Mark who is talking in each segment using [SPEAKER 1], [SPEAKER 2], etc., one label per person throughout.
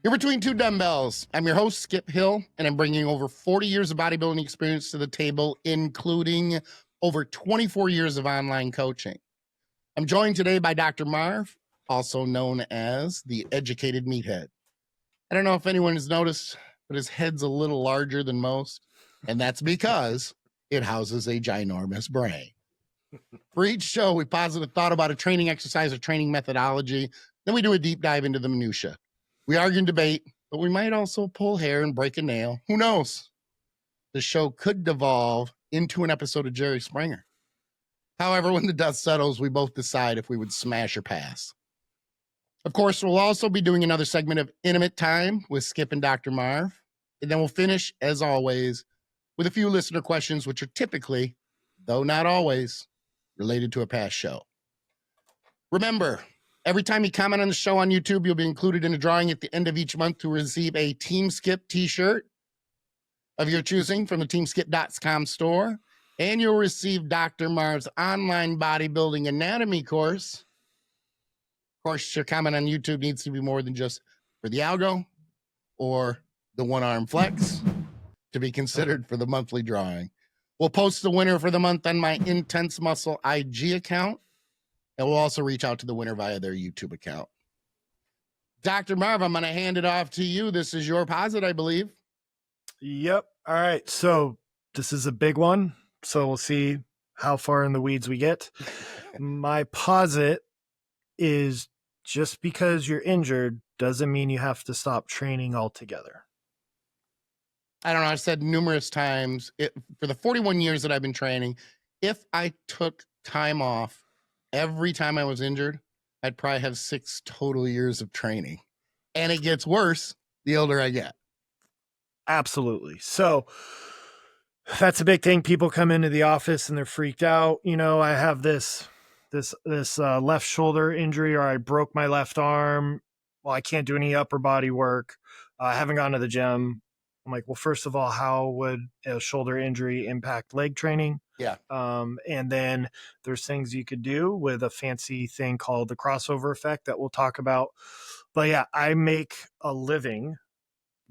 [SPEAKER 1] You're between two dumbbells. I'm your host, Skip Hill, and I'm bringing over 40 years of bodybuilding experience to the table, including over 24 years of online coaching. I'm joined today by Dr. Marv, also known as the Educated Meathead. I don't know if anyone has noticed, but his head's a little larger than most, and that's because it houses a ginormous brain. For each show, we posit a thought about a training exercise or training methodology. Then we do a deep dive into the minutia. We argue and debate, but we might also pull hair and break a nail. Who knows? The show could devolve into an episode of Jerry Springer. However, when the dust settles, we both decide if we would smash or pass. Of course, we'll also be doing another segment of Intimate Time with Skip and Dr. Marv. And then we'll finish, as always, with a few listener questions, which are typically, though not always, related to a past show. Remember, every time you comment on the show on YouTube, you'll be included in a drawing at the end of each month to receive a Team Skip t-shirt of your choosing from the teamskip.com store. And you'll receive Dr. Marv's online bodybuilding anatomy course. Of course, your comment on YouTube needs to be more than just for the algo or the one-arm flex to be considered for the monthly drawing. We'll post the winner for the month on my Intense Muscle IG account. And we'll also reach out to the winner via their YouTube account. Dr. Marv, I'm going to hand it off to you. This is your posit, I believe.
[SPEAKER 2] Yep. All right. So this is a big one. So we'll see how far in the weeds we get. My posit is just because you're injured doesn't mean you have to stop training altogether.
[SPEAKER 1] I don't know. I've said numerous times for the 41 years that I've been training, if I took time off every time I was injured, I'd probably have 6 total years of training. And it gets worse the older I get.
[SPEAKER 2] Absolutely. So that's a big thing. People come into the office and they're freaked out. You know, I have this left shoulder injury, or I broke my left arm. Well, I can't do any upper body work. I haven't gone to the gym. I'm like, well, first of all, how would a shoulder injury impact leg training?
[SPEAKER 1] Yeah.
[SPEAKER 2] And then there's things you could do with a fancy thing called the crossover effect that we'll talk about. But yeah, I make a living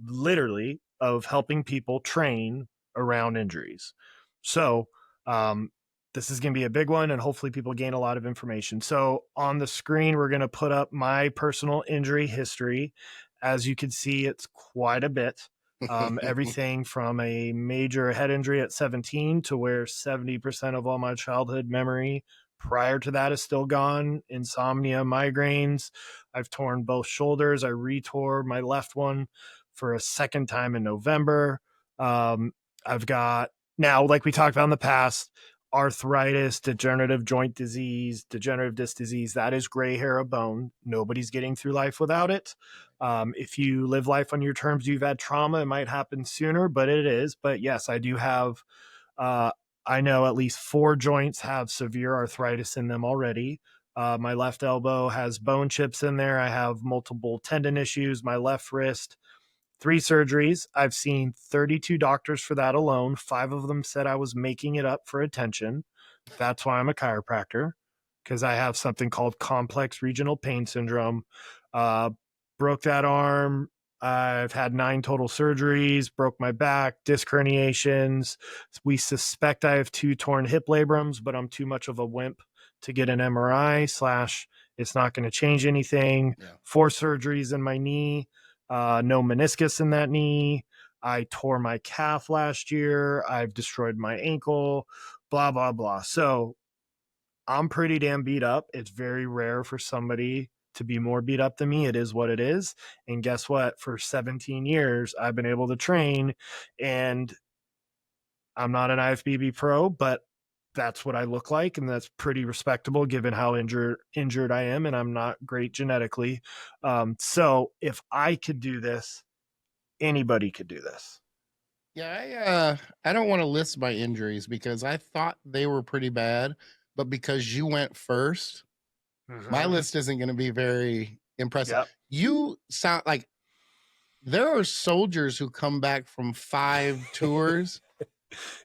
[SPEAKER 2] literally of helping people train around injuries. So this is going to be a big one, and hopefully people gain a lot of information. So on the screen, we're going to put up my personal injury history. As you can see, it's quite a bit. Everything from a major head injury at 17 to where 70% of all my childhood memory prior to that is still gone. Insomnia, migraines. I've torn both shoulders. I retore my left one for a second time in November. I've got now, like we talked about in the past, arthritis, degenerative joint disease, degenerative disc disease. That is gray hair of bone. Nobody's getting through life without it. If you live life on your terms, you've had trauma, it might happen sooner, but it is. But yes, I do have, I know at least 4 joints have severe arthritis in them already. My left elbow has bone chips in there. I have multiple tendon issues. My left wrist, 3 surgeries. I've seen 32 doctors for that alone. 5 of them said I was making it up for attention. That's why I'm a chiropractor, because I have something called complex regional pain syndrome. Broke that arm. I've had 9 total surgeries, broke my back, disc herniations. We suspect I have 2 torn hip labrums, but I'm too much of a wimp to get an MRI / it's not going to change anything. Yeah. 4 surgeries in my knee. No meniscus in that knee. I tore my calf last year. I've destroyed my ankle, blah, blah, blah. So I'm pretty damn beat up. It's very rare for somebody to be more beat up than me. It is what it is. And guess what? For 17 years, I've been able to train, and I'm not an IFBB pro, but that's what I look like. And that's pretty respectable given how injured I am. And I'm not great genetically. So if I could do this, anybody could do this.
[SPEAKER 1] Yeah. I don't want to list my injuries because I thought they were pretty bad, but because you went first, my list isn't going to be very impressive. Yep. You sound like there are soldiers who come back from 5 tours.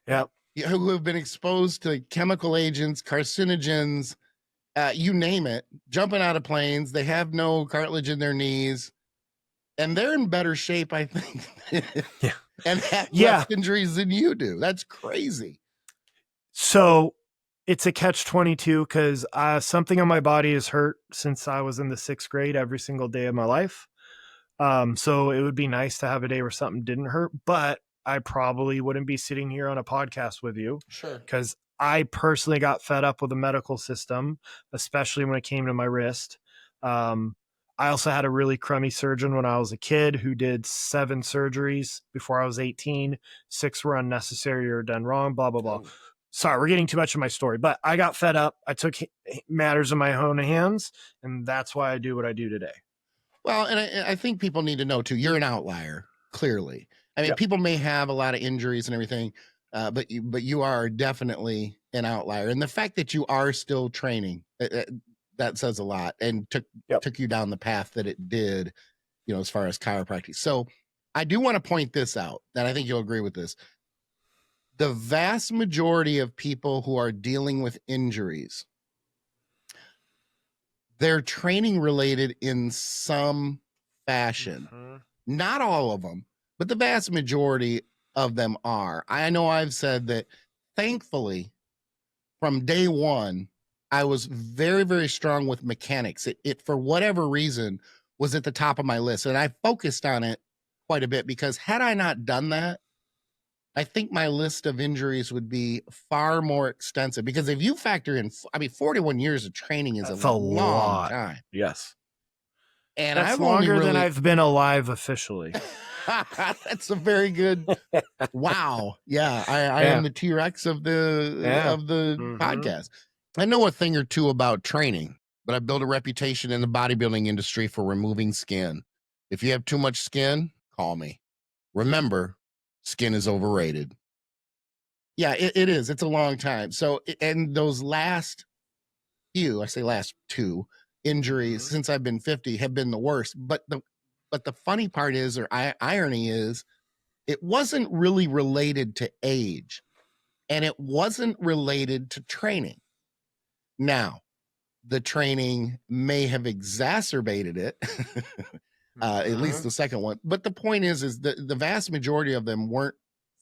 [SPEAKER 2] Yep.
[SPEAKER 1] Who have been exposed to chemical agents, carcinogens, you name it, jumping out of planes. They have no cartilage in their knees. And they're in better shape, I think,
[SPEAKER 2] Yeah.
[SPEAKER 1] and have
[SPEAKER 2] Yeah.
[SPEAKER 1] less injuries than you do. That's crazy.
[SPEAKER 2] So it's a catch-22 because something on my body is hurt since I was in the 6th grade every single day of my life. So it would be nice to have a day where something didn't hurt, but I probably wouldn't be sitting here on a podcast with you
[SPEAKER 1] Sure.
[SPEAKER 2] because I personally got fed up with the medical system, especially when it came to my wrist. I also had a really crummy surgeon when I was a kid who did 7 surgeries before I was 18. 6 were unnecessary or done wrong, blah, blah, blah.
[SPEAKER 1] Oh.
[SPEAKER 2] Sorry, we're getting too much of my story, but I got fed up. I took matters in my own hands, and that's why I do what I do today.
[SPEAKER 1] Well, and I think people need to know too, you're an outlier, clearly. I mean,
[SPEAKER 2] Yep.
[SPEAKER 1] people may have a lot of injuries and everything, but you are definitely an outlier. And the fact that you are still training, that says a lot, and took you down the path that it did, you know, as far as chiropractic. So I do want to point this out, and I think you'll agree with this. The vast majority of people who are dealing with injuries, they're training related in some fashion.
[SPEAKER 2] Mm-hmm.
[SPEAKER 1] Not all of them, but the vast majority of them are. I know I've said that, thankfully, from day one, I was very, very strong with mechanics. It for whatever reason, was at the top of my list. And I focused on it quite a bit because had I not done that, I think my list of injuries would be far more extensive. Because if you factor in, I mean, 41 years of training is
[SPEAKER 2] That's
[SPEAKER 1] a
[SPEAKER 2] a
[SPEAKER 1] long
[SPEAKER 2] lot.
[SPEAKER 1] time.
[SPEAKER 2] Yes.
[SPEAKER 1] And
[SPEAKER 2] That's
[SPEAKER 1] I've
[SPEAKER 2] longer
[SPEAKER 1] only
[SPEAKER 2] than
[SPEAKER 1] really,
[SPEAKER 2] I've been alive officially.
[SPEAKER 1] that's a very good, wow. Yeah. I
[SPEAKER 2] Yeah.
[SPEAKER 1] am the T-Rex of the
[SPEAKER 2] Mhm.
[SPEAKER 1] podcast. I know a thing or two about training, but I built a reputation in the bodybuilding industry for removing skin. If you have too much skin, call me. Remember, skin is overrated. Yeah, it is. It's a long time. So, and those last few, I say last 2 injuries
[SPEAKER 2] Mhm.
[SPEAKER 1] since I've been 50 have been the worst. But the funny part is, or irony is, it wasn't really related to age, and it wasn't related to training. Now, the training may have exacerbated it, at least
[SPEAKER 2] Mhm.
[SPEAKER 1] the second one. But the point is the vast majority of them weren't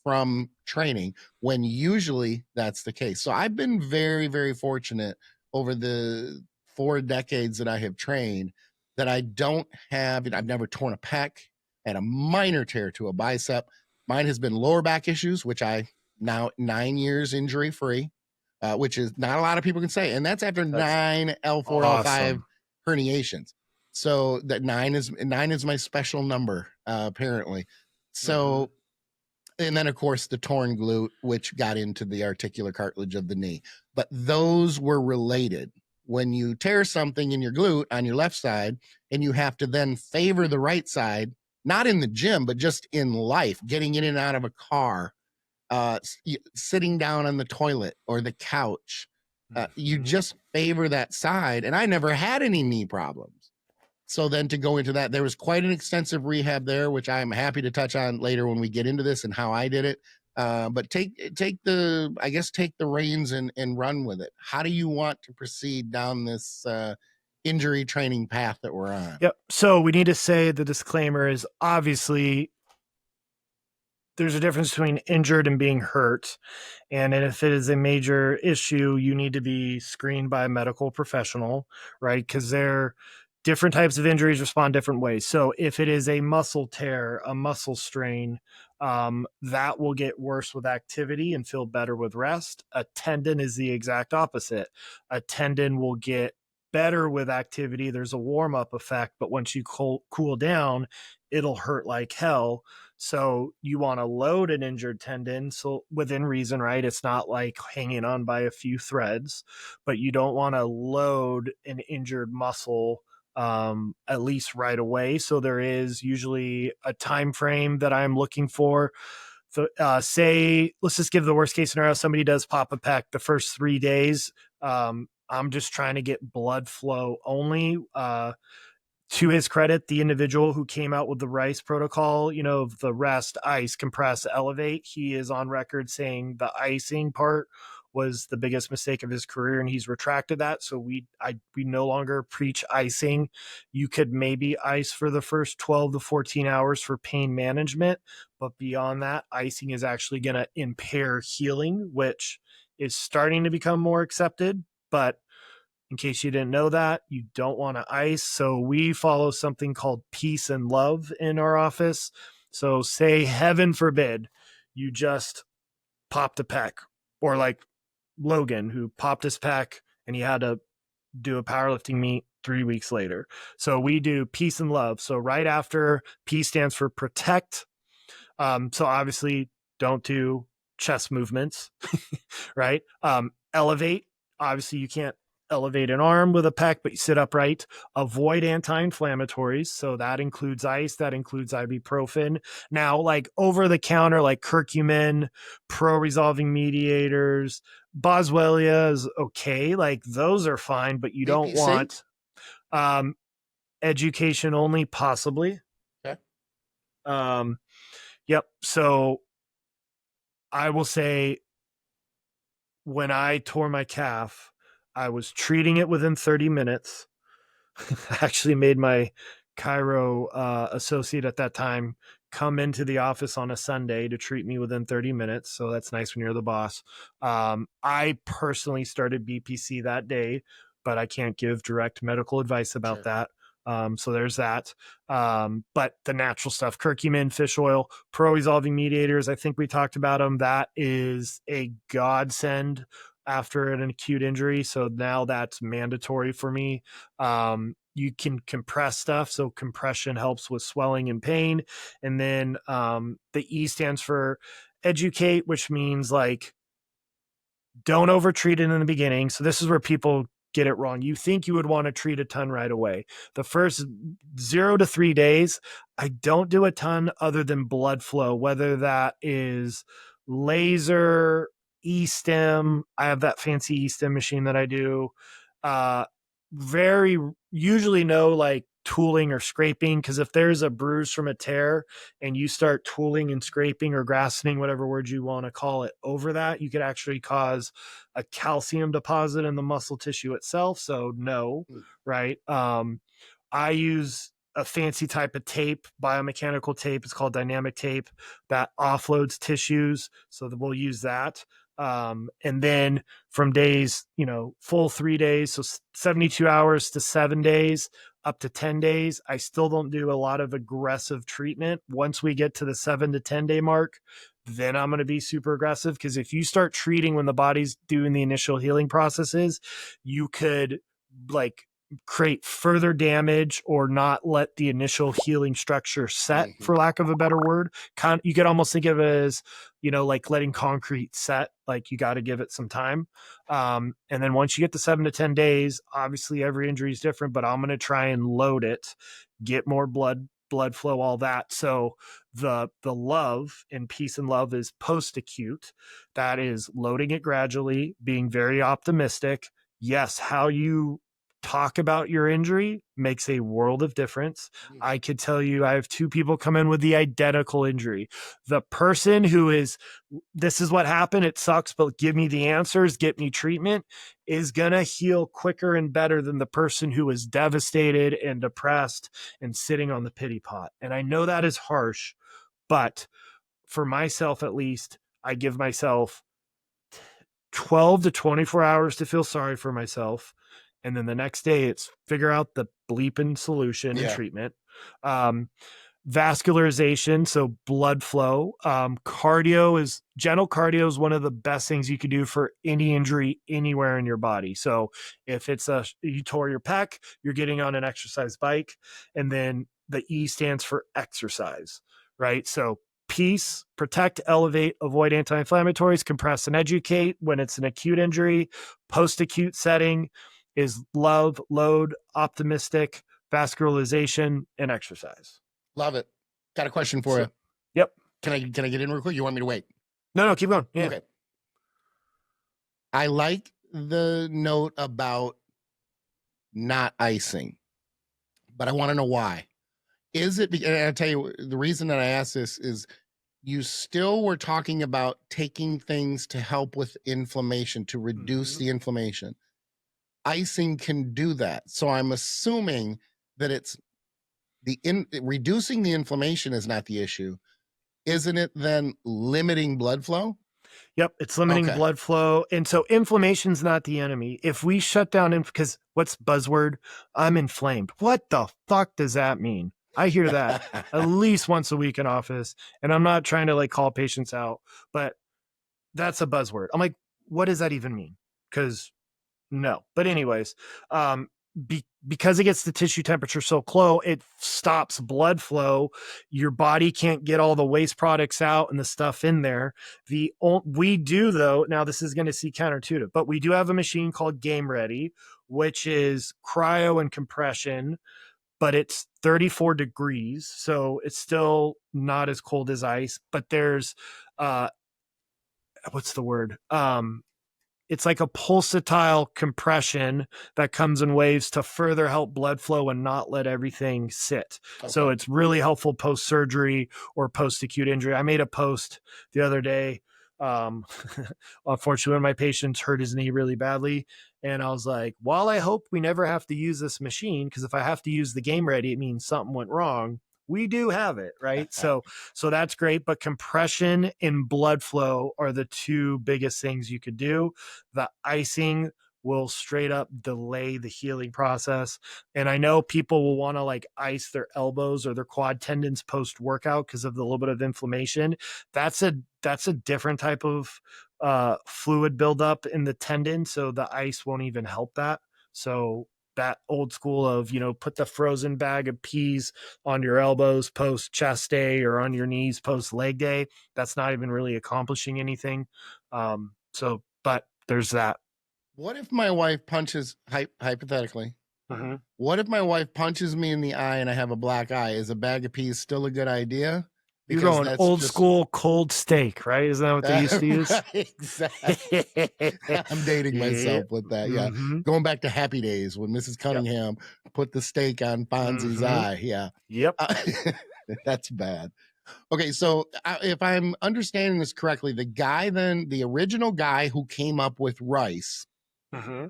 [SPEAKER 1] from training, when usually that's the case. So I've been very, very fortunate over the 4 decades that I have trained that I don't have, I've never torn a pec, had a minor tear to a bicep. Mine has been lower back issues, which I now 9 years injury free, which is not a lot of people can say. And that's after
[SPEAKER 2] That's
[SPEAKER 1] 9 L4, L5
[SPEAKER 2] awesome.
[SPEAKER 1] herniations. So that 9 is my special number, apparently. So, and then of course the torn glute, which got into the articular cartilage of the knee. But those were related. When you tear something in your glute on your left side, and you have to then favor the right side, not in the gym, but just in life, getting in and out of a car, sitting down on the toilet or the couch, you
[SPEAKER 2] Mhm.
[SPEAKER 1] just favor that side. And I never had any knee problems. So then to go into that, there was quite an extensive rehab there, which I'm happy to touch on later when we get into this and how I did it. But take the reins and run with it. How do you want to proceed down this injury training path that we're on?
[SPEAKER 2] Yep. So we need to say the disclaimer is obviously there's a difference between injured and being hurt. And if it is a major issue, you need to be screened by a medical professional, right? Because they're different types of injuries respond different ways. So if it is a muscle tear, a muscle strain, that will get worse with activity and feel better with rest. A tendon is the exact opposite. A tendon will get better with activity. There's a warm up effect, but once you cool down, it'll hurt like hell. So you want to load an injured tendon, so within reason, right? It's not like hanging on by a few threads, but you don't want to load an injured muscle at least right away. So there is usually a time frame that I'm looking for. So say, let's just give the worst case scenario. Somebody does pop a pec the first 3 days. I'm just trying to get blood flow only. To his credit, the individual who came out with the RICE protocol, the rest, ice, compress, elevate, he is on record saying the icing part was the biggest mistake of his career, and he's retracted that. So we no longer preach icing. You could maybe ice for the first 12 to 14 hours for pain management, but beyond that, icing is actually going to impair healing, which is starting to become more accepted. But in case you didn't know that, you don't want to ice. So we follow something called peace and love in our office. So say, heaven forbid, you just popped a pec, or like Logan, who popped his pec and he had to do a powerlifting meet 3 weeks later. So we do peace and love. So right after, P stands for protect. So obviously don't do chest movements, right? Elevate. Obviously you can't elevate an arm with a pec, but you sit upright. Avoid anti-inflammatories. So that includes ice, that includes ibuprofen. Now, like over the counter, like curcumin, pro-resolving mediators, boswellia is okay. Like those are fine, but you don't want education only, possibly.
[SPEAKER 1] Okay.
[SPEAKER 2] Yep. So I will say, when I tore my calf, I was treating it within 30 minutes. I actually made my chiro associate at that time come into the office on a Sunday to treat me within 30 minutes. So that's nice when you're the boss. I personally started BPC that day, but I can't give direct medical advice about that. So there's that. But the natural stuff, curcumin, fish oil, pro-resolving mediators, I think we talked about them. That is a godsend after an acute injury. So now that's mandatory for me. You can compress stuff. So compression helps with swelling and pain. And then the E stands for educate, which means like, don't over-treat it in the beginning. So this is where people get it wrong. You think you would want to treat a ton right away. The first 0 to 3 days, I don't do a ton other than blood flow, whether that is laser, E-stim. I have that fancy E-stim machine that I do. Very usually no like tooling or scraping, because if there's a bruise from a tear and you start tooling and scraping or grasping, whatever word you want to call it, over that, you could actually cause a calcium deposit in the muscle tissue itself. So no, right? I use a fancy type of tape, biomechanical tape. It's called dynamic tape, that offloads tissues. So we'll use that. And then from days, full 3 days, so 72 hours to 7 days, up to 10 days, I still don't do a lot of aggressive treatment. Once we get to the 7 to 10 day mark, then I'm going to be super aggressive. Because if you start treating when the body's doing the initial healing processes, you could like create further damage or not let the initial healing structure set, for lack of a better word. You could almost think of it as, like letting concrete set, like you got to give it some time. And then once you get to 7 to 10 days, obviously every injury is different, but I'm going to try and load it, get more blood flow, all that. So the love and peace and love is post-acute. That is loading it gradually, being very optimistic. Yes, how you talk about your injury makes a world of difference. I could tell you, I have 2 people come in with the identical injury. The person who is, this is what happened, it sucks, but give me the answers, get me treatment, is going to heal quicker and better than the person who is devastated and depressed and sitting on the pity pot. And I know that is harsh, but for myself, at least, I give myself 12 to 24 hours to feel sorry for myself. And then the next day it's figure out the bleeping solution and treatment. Vascularization, so blood flow. Gentle cardio is one of the best things you could do for any injury anywhere in your body. So if it's you tore your pec, you're getting on an exercise bike. And then the E stands for exercise, right? So peace, protect, elevate, avoid anti-inflammatories, compress, and educate when it's an acute injury. Post-acute setting is love, load, optimistic, vascularization, and exercise.
[SPEAKER 1] Love it. Got a question for you.
[SPEAKER 2] Yep.
[SPEAKER 1] Can I get in real quick? You want me to wait?
[SPEAKER 2] No, keep going. Yeah.
[SPEAKER 1] Okay. I like the note about not icing, but I want to know why. Is it? And I'll tell you the reason that I ask this is you still were talking about taking things to help with inflammation, to reduce
[SPEAKER 2] Mhm.
[SPEAKER 1] the inflammation. Icing can do that. So I'm assuming that it's reducing the inflammation is not the issue. Isn't it then limiting blood flow?
[SPEAKER 2] Yep, it's limiting
[SPEAKER 1] Okay.
[SPEAKER 2] blood flow, and so inflammation's not the enemy. If we shut down because what's buzzword? I'm inflamed. What the fuck does that mean? I hear that at least once a week in office, and I'm not trying to like call patients out, but that's a buzzword. I'm like, what does that even mean? Because no. But anyways, because it gets the tissue temperature so low, it stops blood flow. Your body can't get all the waste products out and the stuff in there. We do though. Now this is going to see counterintuitive, but we do have a machine called Game Ready, which is cryo and compression, but it's 34 degrees, so it's still not as cold as ice. But there's what's the word? It's like a pulsatile compression that comes in waves to further help blood flow and not let everything sit.
[SPEAKER 1] Okay.
[SPEAKER 2] So it's really helpful post surgery or post acute injury. I made a post the other day. Unfortunately, one of my patients hurt his knee really badly. And I was like, while I hope we never have to use this machine, because if I have to use the Game Ready, it means something went wrong. We do have it, right? So that's great. But compression and blood flow are the two biggest things you could do. The icing will straight up delay the healing process. And I know people will want to like ice their elbows or their quad tendons post workout because of the little bit of inflammation. That's a different type of fluid buildup in the tendon. So the ice won't even help that. So that old school of, put the frozen bag of peas on your elbows post chest day or on your knees post leg day, that's not even really accomplishing anything. But there's that.
[SPEAKER 1] What if my wife punches, hypothetically,
[SPEAKER 2] Mm-hmm.
[SPEAKER 1] what if my wife punches me in the eye and I have a black eye? Is a bag of peas still a good idea?
[SPEAKER 2] You're
[SPEAKER 1] Because
[SPEAKER 2] going
[SPEAKER 1] that's
[SPEAKER 2] old
[SPEAKER 1] just
[SPEAKER 2] school cold steak, right? Isn't that what they used to use?
[SPEAKER 1] right, exactly. I'm dating
[SPEAKER 2] Yeah.
[SPEAKER 1] myself with that. Yeah.
[SPEAKER 2] Mm-hmm.
[SPEAKER 1] Going back to happy days when Mrs.
[SPEAKER 2] Yep.
[SPEAKER 1] Cunningham put the steak on Fonzie's
[SPEAKER 2] Mm-hmm.
[SPEAKER 1] eye. Yeah.
[SPEAKER 2] Yep.
[SPEAKER 1] Uh, that's bad. Okay. So if I'm understanding this correctly, the original guy who came up with rice,
[SPEAKER 2] Mm-hmm.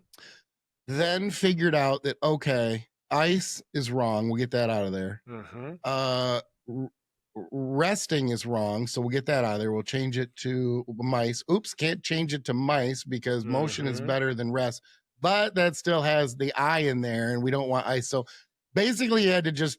[SPEAKER 1] then figured out that, okay, ice is wrong. We'll get that out of there.
[SPEAKER 2] Mm-hmm.
[SPEAKER 1] Uh, Resting is wrong, so we'll get that out of there. We'll change it to mice. Oops, can't change it to mice because motion is
[SPEAKER 2] Mm-hmm.
[SPEAKER 1] better than rest, but that still has the eye in there and we don't want ice. So basically you had to just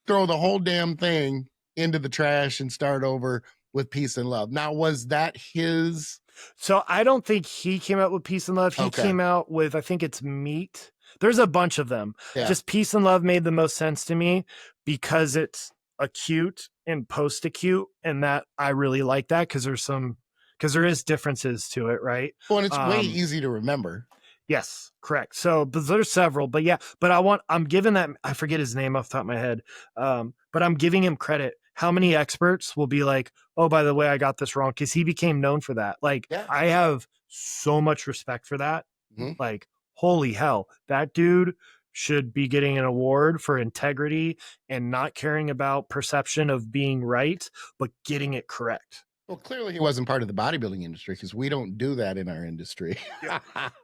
[SPEAKER 1] throw the whole damn thing into the trash and start over with peace and love. Now, was that his?
[SPEAKER 2] So I don't think he came out with peace and love. He
[SPEAKER 1] Okay.
[SPEAKER 2] came out with, I think it's meat. There's a bunch of them.
[SPEAKER 1] Yeah.
[SPEAKER 2] Just peace and love made the most sense to me because it's acute and post acute. And that I really like that because there is differences to it, right?
[SPEAKER 1] Well, and it's way easy to remember.
[SPEAKER 2] Yes, correct. So but there's several, but yeah, but I'm giving that, I forget his name off the top of my head. But I'm giving him credit. How many experts will be like, oh, by the way, I got this wrong? Because he became known for that. Like,
[SPEAKER 1] Yeah.
[SPEAKER 2] I have so much respect for that.
[SPEAKER 1] Mm-hmm.
[SPEAKER 2] Like, holy hell, that dude should be getting an award for integrity and not caring about perception of being right, but getting it correct.
[SPEAKER 1] Well, clearly he wasn't part of the bodybuilding industry because we don't do that in our industry.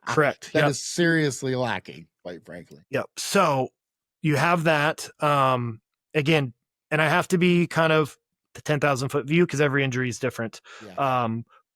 [SPEAKER 2] Correct.
[SPEAKER 1] That is seriously lacking, quite frankly.
[SPEAKER 2] Yep. So you have that. Again, and I have to be kind of the 10,000-foot view because every injury is different.
[SPEAKER 1] Yeah.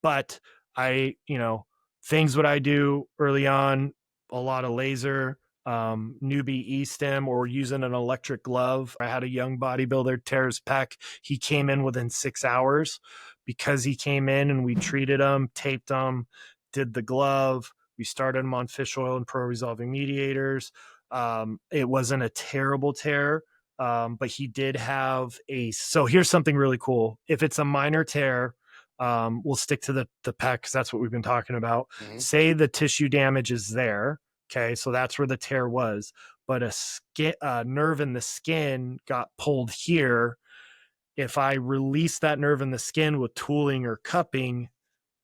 [SPEAKER 2] But things what I do early on, a lot of laser, newbie E-stem or using an electric glove. I had a young bodybuilder tear his pec. He came in within 6 hours because he came in and we treated him, taped him, did the glove. We started him on fish oil and pro-resolving mediators. It wasn't a terrible tear. But he did have so here's something really cool. If it's a minor tear, we'll stick to the pec because that's what we've been talking about. Mm-hmm. Say the tissue damage is there. Okay. So that's where the tear was, but a nerve in the skin got pulled here. If I release that nerve in the skin with tooling or cupping,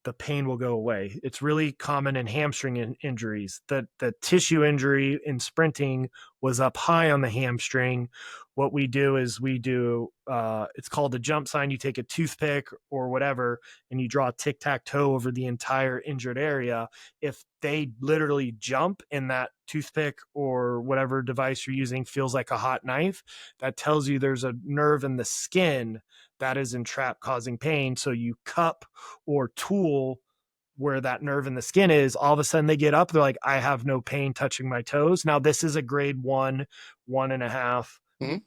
[SPEAKER 2] the pain will go away. It's really common in hamstring injuries. The tissue injury in sprinting was up high on the hamstring. What we do is it's called a jump sign. You take a toothpick or whatever, and you draw a tic-tac-toe over the entire injured area. If they literally jump and that toothpick or whatever device you're using feels like a hot knife, that tells you there's a nerve in the skin that is entrapped causing pain. So you cup or tool where that nerve in the skin is. All of a sudden they get up, they're like, I have no pain touching my toes. Now this is a grade 1, 1.5,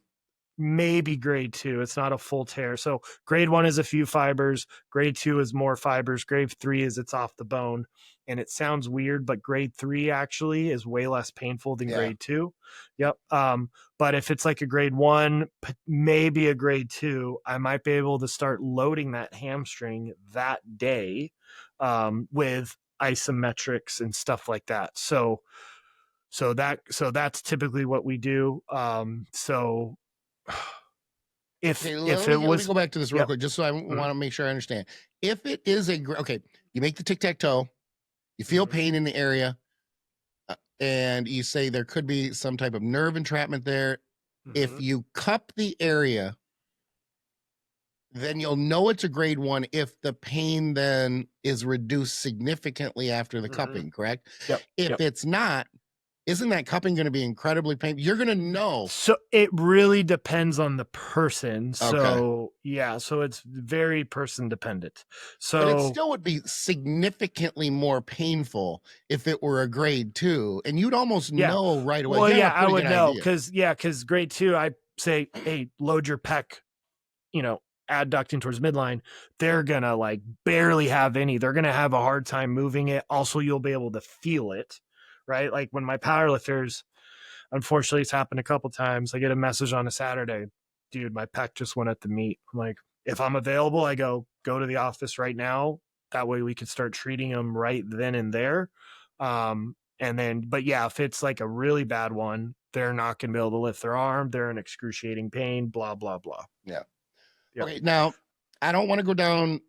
[SPEAKER 2] maybe grade 2. It's not a full tear. So grade 1 is a few fibers. Grade 2 is more fibers. Grade 3 is it's off the bone. And it sounds weird, but grade 3 actually is way less painful than grade 2. Yep. But if it's like a grade 1, maybe a grade 2, I might be able to start loading that hamstring that day with isometrics and stuff like that. So that's typically what we do. If
[SPEAKER 1] let me go back to this real quick, just so I want to make sure I understand. If it is okay, you make the tic-tac-toe, you feel pain in the area, and you say there could be some type of nerve entrapment there. If you cup the area, then you'll know it's a grade 1 if the pain then is reduced significantly after the cupping, correct? If it's not, isn't that cupping going to be incredibly painful? You're going to know.
[SPEAKER 2] So it really depends on the person. So so it's very person dependent. So
[SPEAKER 1] but it still would be significantly more painful if it were a grade 2, and you'd almost know right away.
[SPEAKER 2] Well, I would know because grade 2, I say, hey, load your pec, adducting towards midline. They're gonna like barely have any. They're gonna have a hard time moving it. Also, you'll be able to feel it. Right? Like when my powerlifters, unfortunately, it's happened a couple times. I get a message on a Saturday, dude, my pec just went at the meet. I'm like, if I'm available, I go to the office right now. That way we could start treating them right then and there. But if it's like a really bad one, they're not going to be able to lift their arm. They're in excruciating pain, blah, blah, blah.
[SPEAKER 1] Yeah. Okay. Now I don't want to go down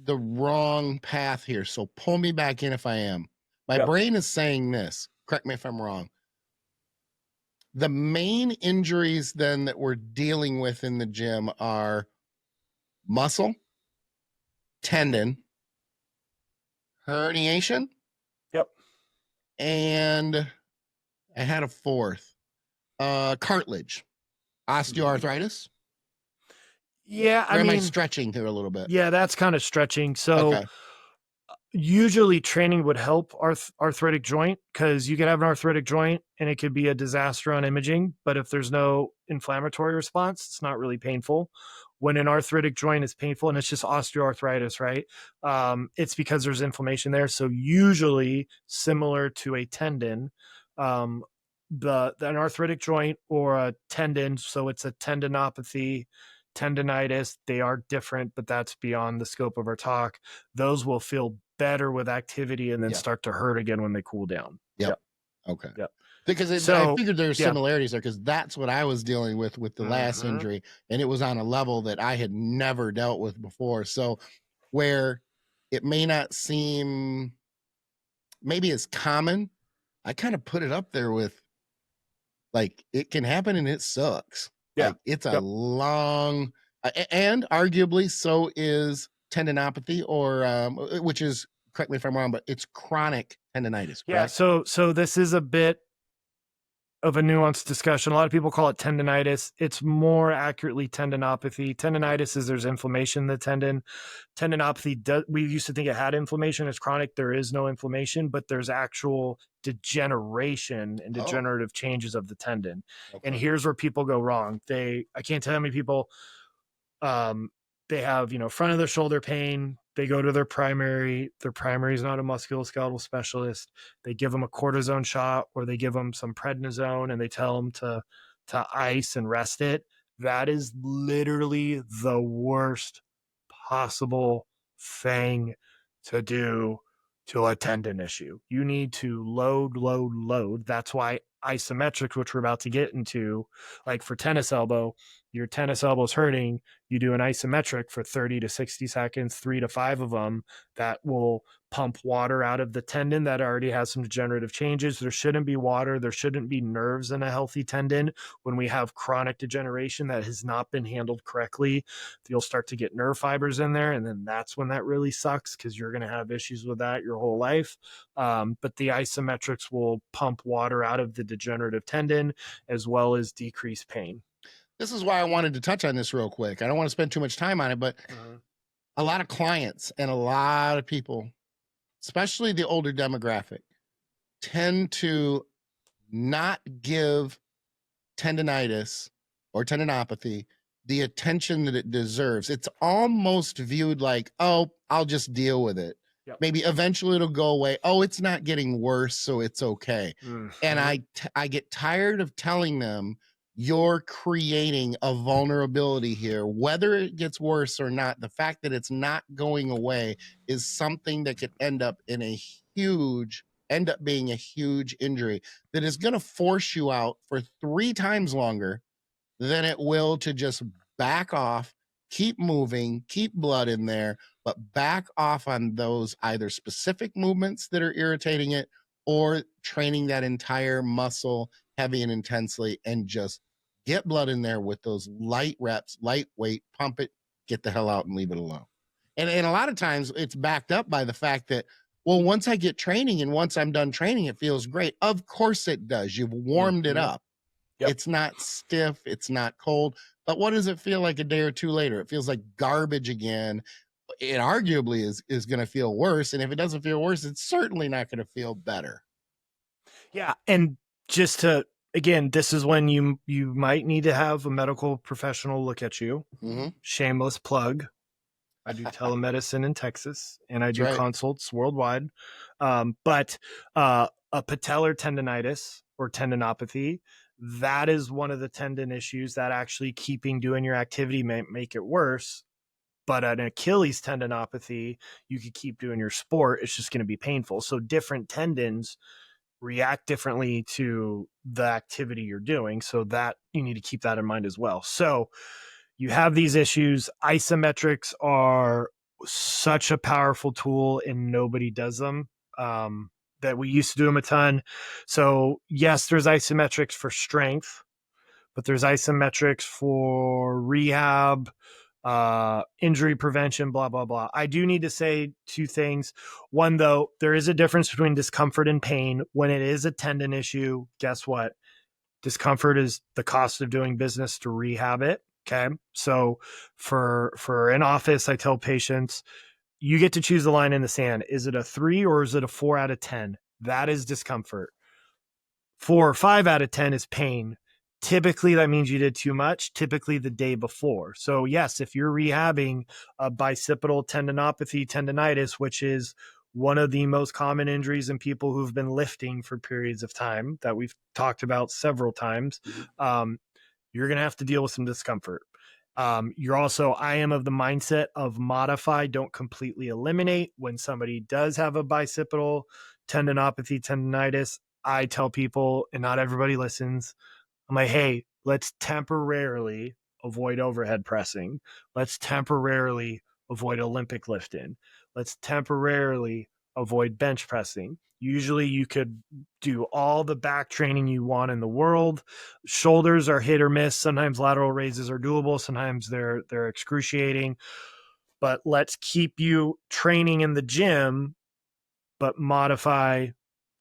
[SPEAKER 1] the wrong path here. So pull me back in if I am. My brain is saying this. Correct me if I'm wrong. The main injuries then that we're dealing with in the gym are muscle, tendon, herniation. And I had a fourth. Cartilage, osteoarthritis.
[SPEAKER 2] Yeah,
[SPEAKER 1] am I stretching here a little bit?
[SPEAKER 2] Yeah, that's kind of stretching. So usually training would help arthritic joint, because you could have an arthritic joint and it could be a disaster on imaging. But if there's no inflammatory response, it's not really painful. When an arthritic joint is painful, and it's just osteoarthritis, right? It's because there's inflammation there. So usually similar to a tendon, an arthritic joint or a tendon. So it's a tendinopathy, tendinitis. They are different, but that's beyond the scope of our talk. Those will feel better with activity and then start to hurt again when they cool down.
[SPEAKER 1] Okay. Because I figured there's similarities there, because that's what I was dealing with the last injury, and it was on a level that I had never dealt with before. So where it may not seem maybe as common, I kind of put it up there with, like, it can happen and it sucks. Like, it's a long, and arguably so is tendinopathy, or which is, correct me if I'm wrong, but it's chronic tendinitis. Correct?
[SPEAKER 2] So this is a bit of a nuanced discussion. A lot of people call it tendinitis. It's more accurately tendinopathy. Tendinitis is there's inflammation in the tendon. Tendinopathy, we used to think it had inflammation. It's chronic. There is no inflammation, but there's actual degeneration and degenerative changes of the tendon. And here's where people go wrong. I can't tell how many people, they have, front of the shoulder pain. They go to their primary. Their primary is not a musculoskeletal specialist. They give them a cortisone shot, or they give them some prednisone, and they tell them to ice and rest it. That is literally the worst possible thing to do to a tendon issue. You need to load. That's why isometrics, which we're about to get into, like for tennis elbow, your tennis elbow's hurting, you do an isometric for 30 to 60 seconds, 3 to 5 of them, that will pump water out of the tendon that already has some degenerative changes. There shouldn't be water. There shouldn't be nerves in a healthy tendon. When we have chronic degeneration that has not been handled correctly, you'll start to get nerve fibers in there. And then that's when that really sucks, because you're going to have issues with that your whole life. But the isometrics will pump water out of the degenerative tendon as well as decrease pain.
[SPEAKER 1] This is why I wanted to touch on this real quick. I don't want to spend too much time on it, but a lot of clients and a lot of people, especially the older demographic, tend to not give tendinitis or tendinopathy the attention that it deserves. It's almost viewed like, oh, I'll just deal with it. Yep. Maybe eventually it'll go away. Oh, it's not getting worse, so it's okay. And I get tired of telling them, you're creating a vulnerability here. Whether it gets worse or not, the fact that it's not going away is something that could end up being a huge injury that is going to force you out for 3 times longer than it will to just back off, keep moving, keep blood in there, but back off on those either specific movements that are irritating it or training that entire muscle heavy and intensely, and just get blood in there with those light reps, lightweight, pump it, get the hell out and leave it alone. And a lot of times it's backed up by the fact that, well, once I get training and once I'm done training, it feels great. Of course it does. You've warmed it up. Yep. It's not stiff. It's not cold. But what does it feel like a day or two later? It feels like garbage again. It arguably is going to feel worse. And if it doesn't feel worse, it's certainly not going to feel better.
[SPEAKER 2] Yeah. And just to, again, this is when you might need to have a medical professional look at you. Shameless plug. I do telemedicine in Texas, and I do consults worldwide. But a patellar tendonitis or tendinopathy, that is one of the tendon issues that actually doing your activity may make it worse. But an Achilles tendinopathy, you could keep doing your sport. It's just going to be painful. So different tendons react differently to the activity you're doing. So that you need to keep that in mind as well. So you have these issues. Isometrics are such a powerful tool, and nobody does them. That we used to do them a ton. So yes, there's isometrics for strength, but there's isometrics for rehab, injury prevention, blah, blah, blah. I do need to say 2 things. One, though, there is a difference between discomfort and pain. When it is a tendon issue, guess what? Discomfort is the cost of doing business to rehab it. Okay. So for in office, I tell patients, you get to choose the line in the sand. Is it a 3 or is it a 4 out of 10? That is discomfort. 4 or 5 out of 10 is pain. Typically, that means you did too much, typically the day before. So yes, if you're rehabbing a bicipital tendinopathy, tendinitis, which is one of the most common injuries in people who've been lifting for periods of time that we've talked about several times, you're going to have to deal with some discomfort. I am of the mindset of modify, don't completely eliminate. When somebody does have a bicipital tendinopathy, tendinitis, I tell people, and not everybody listens, I'm like, hey, let's temporarily avoid overhead pressing. Let's temporarily avoid Olympic lifting. Let's temporarily avoid bench pressing. Usually you could do all the back training you want in the world. Shoulders are hit or miss. Sometimes lateral raises are doable. Sometimes they're excruciating. But let's keep you training in the gym, but modify,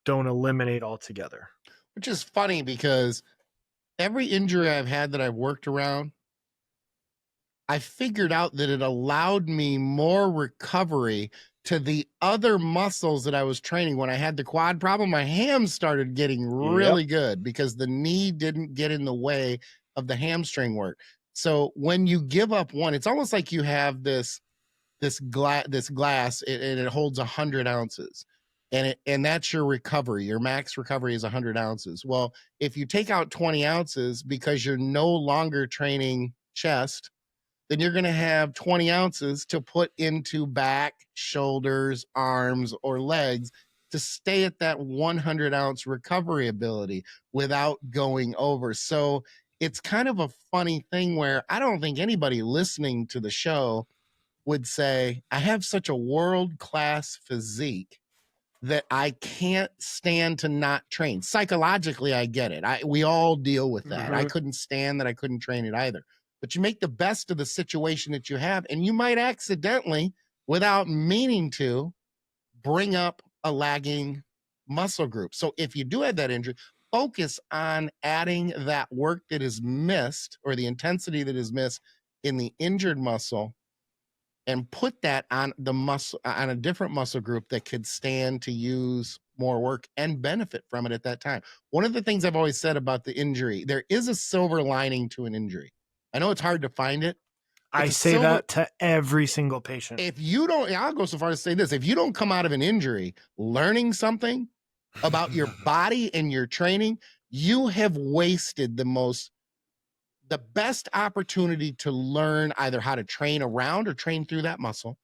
[SPEAKER 2] don't eliminate altogether.
[SPEAKER 1] Which is funny because every injury I've had that I've worked around, I figured out that it allowed me more recovery to the other muscles that I was training. When I had the quad problem, my hams started getting really good because the knee didn't get in the way of the hamstring work. So when you give up one, it's almost like you have this glass and it holds 100 ounces. And that's your recovery. Your max recovery is 100 ounces. Well, if you take out 20 ounces because you're no longer training chest, then you're going to have 20 ounces to put into back, shoulders, arms, or legs to stay at that 100 ounce recovery ability without going over. So it's kind of a funny thing where I don't think anybody listening to the show would say, I have such a world-class physique that I can't stand to not train. Psychologically, I get it. We all deal with that. I couldn't stand that I couldn't train it either. But you make the best of the situation that you have, and you might accidentally, without meaning to, bring up a lagging muscle group. So if you do have that injury, focus on adding that work that is missed or the intensity that is missed in the injured muscle and put that on the muscle, on a different muscle group that could stand to use more work and benefit from it at that time. One of the things I've always said about the injury, there is a silver lining to an injury. I know it's hard to find it.
[SPEAKER 2] I say that to every single patient.
[SPEAKER 1] If you don't, I'll go so far as to say this, if you don't come out of an injury learning something about your body and your training, you have wasted the best opportunity to learn either how to train around or train through that muscle,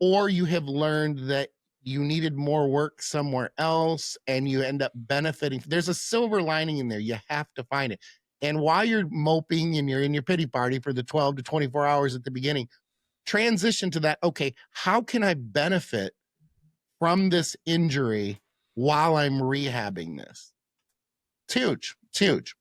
[SPEAKER 1] or you have learned that you needed more work somewhere else and you end up benefiting. There's a silver lining in there. You have to find it. And while you're moping and you're in your pity party for the 12 to 24 hours at the beginning, transition to that. Okay, how can I benefit from this injury while I'm rehabbing this? It's huge. It's huge.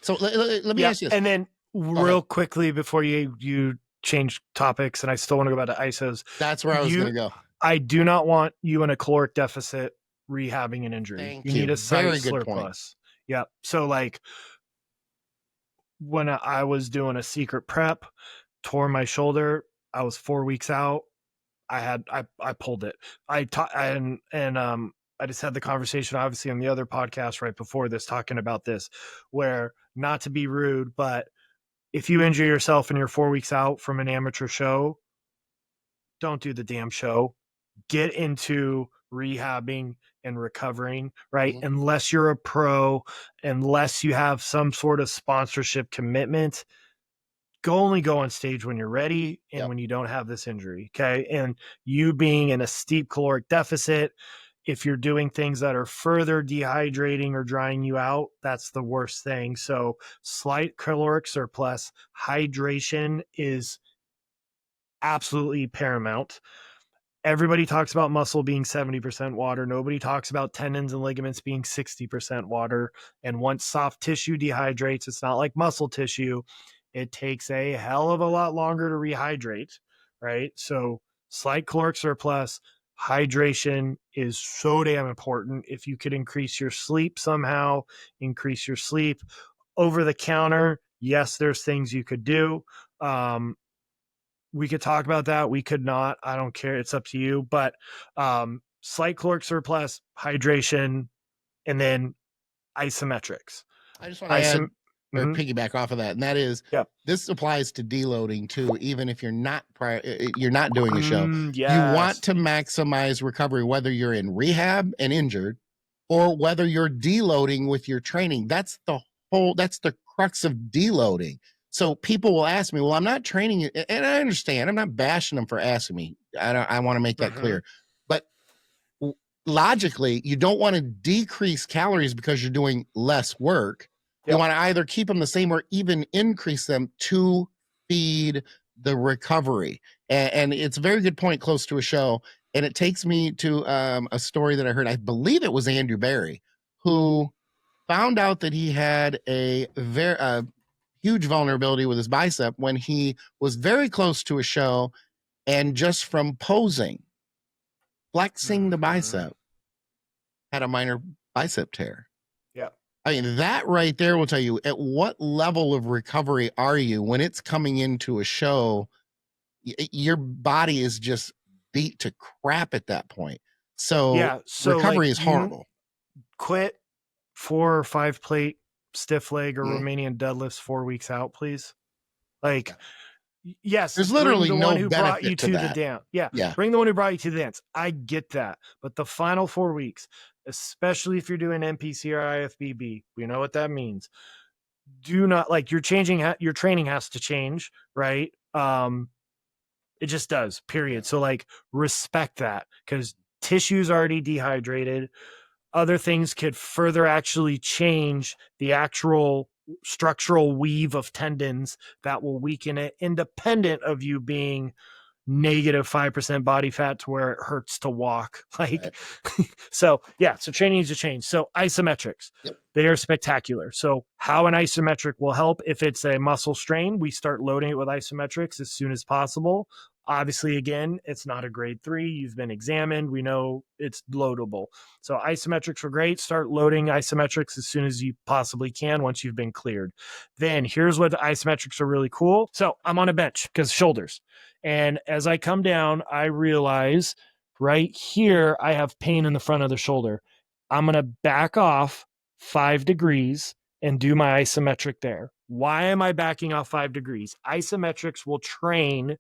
[SPEAKER 1] So let me ask you this.
[SPEAKER 2] And then real quickly before you change topics, and I still want to go back to ISOs.
[SPEAKER 1] That's where I was going to go.
[SPEAKER 2] I do not want you in a caloric deficit rehabbing an injury.
[SPEAKER 1] Thank
[SPEAKER 2] you
[SPEAKER 1] you.
[SPEAKER 2] need a
[SPEAKER 1] Very
[SPEAKER 2] size
[SPEAKER 1] good
[SPEAKER 2] surplus. Yeah. So like when I was doing a secret prep, tore my shoulder, I was 4 weeks out. I pulled it. I just had the conversation, obviously, on the other podcast right before this, talking about this, where, not to be rude, but if you injure yourself and you're 4 weeks out from an amateur show, don't do the damn show. Get into rehabbing and recovering, right? Mm-hmm. Unless you're a pro, unless you have some sort of sponsorship commitment, only go on stage when you're ready and when you don't have this injury. Okay. And you being in a steep caloric deficit, if you're doing things that are further dehydrating or drying you out, that's the worst thing. So slight caloric surplus, hydration is absolutely paramount. Everybody talks about muscle being 70% water. Nobody talks about tendons and ligaments being 60% water. And once soft tissue dehydrates, it's not like muscle tissue. It takes a hell of a lot longer to rehydrate, right? So slight caloric surplus, hydration is so damn important. If you could increase your sleep somehow, increase your sleep. Over the counter, yes, there's things you could do. We could talk about that. We could not. I don't care. It's up to you. But slight caloric surplus, hydration, and then isometrics.
[SPEAKER 1] I just want to add or piggyback off of that, and that is this applies to deloading too. Even if you're not doing a show, you want to maximize recovery, whether you're in rehab and injured, or whether you're deloading with your training. That's the crux of deloading. So people will ask me, well, I'm not training you. And I understand. I'm not bashing them for asking me. I want to make that clear. But logically, you don't want to decrease calories because you're doing less work. You want to either keep them the same or even increase them to feed the recovery. And it's a very good point close to a show. And it takes me to a story that I heard. I believe it was Andrew Barry, who found out that he had a very huge vulnerability with his bicep when he was very close to a show, and just from posing, flexing the bicep, had a minor bicep tear.
[SPEAKER 2] Yeah.
[SPEAKER 1] I mean, that right there will tell you at what level of recovery are you when it's coming into a show. Your body is just beat to crap at that point. So, recovery is horrible.
[SPEAKER 2] Quit 4 or 5 plate stiff leg or Romanian deadlifts 4 weeks out, please. Like, yes,
[SPEAKER 1] there's literally
[SPEAKER 2] no one who brought you to
[SPEAKER 1] that.
[SPEAKER 2] the dance. Yeah, bring the one who brought you to the dance. I get that, but the final 4 weeks, especially if you're doing NPC or IFBB, we know what that means. Do not, like, your training has to change, right? It just does, period. So like, respect that, because tissue's already dehydrated. Other things could further actually change the actual structural weave of tendons that will weaken it independent of you being -5% body fat to where it hurts to walk. Like, so training needs to change. So isometrics, they are spectacular. So how an isometric will help, if it's a muscle strain, we start loading it with isometrics as soon as possible. Obviously, again, it's not a grade 3. You've been examined. We know it's loadable. So isometrics are great. Start loading isometrics as soon as you possibly can once you've been cleared. Then here's what the isometrics are really cool. So I'm on a bench because shoulders. And as I come down, I realize right here, I have pain in the front of the shoulder. I'm going to back off 5 degrees and do my isometric there. Why am I backing off 5 degrees? Isometrics will train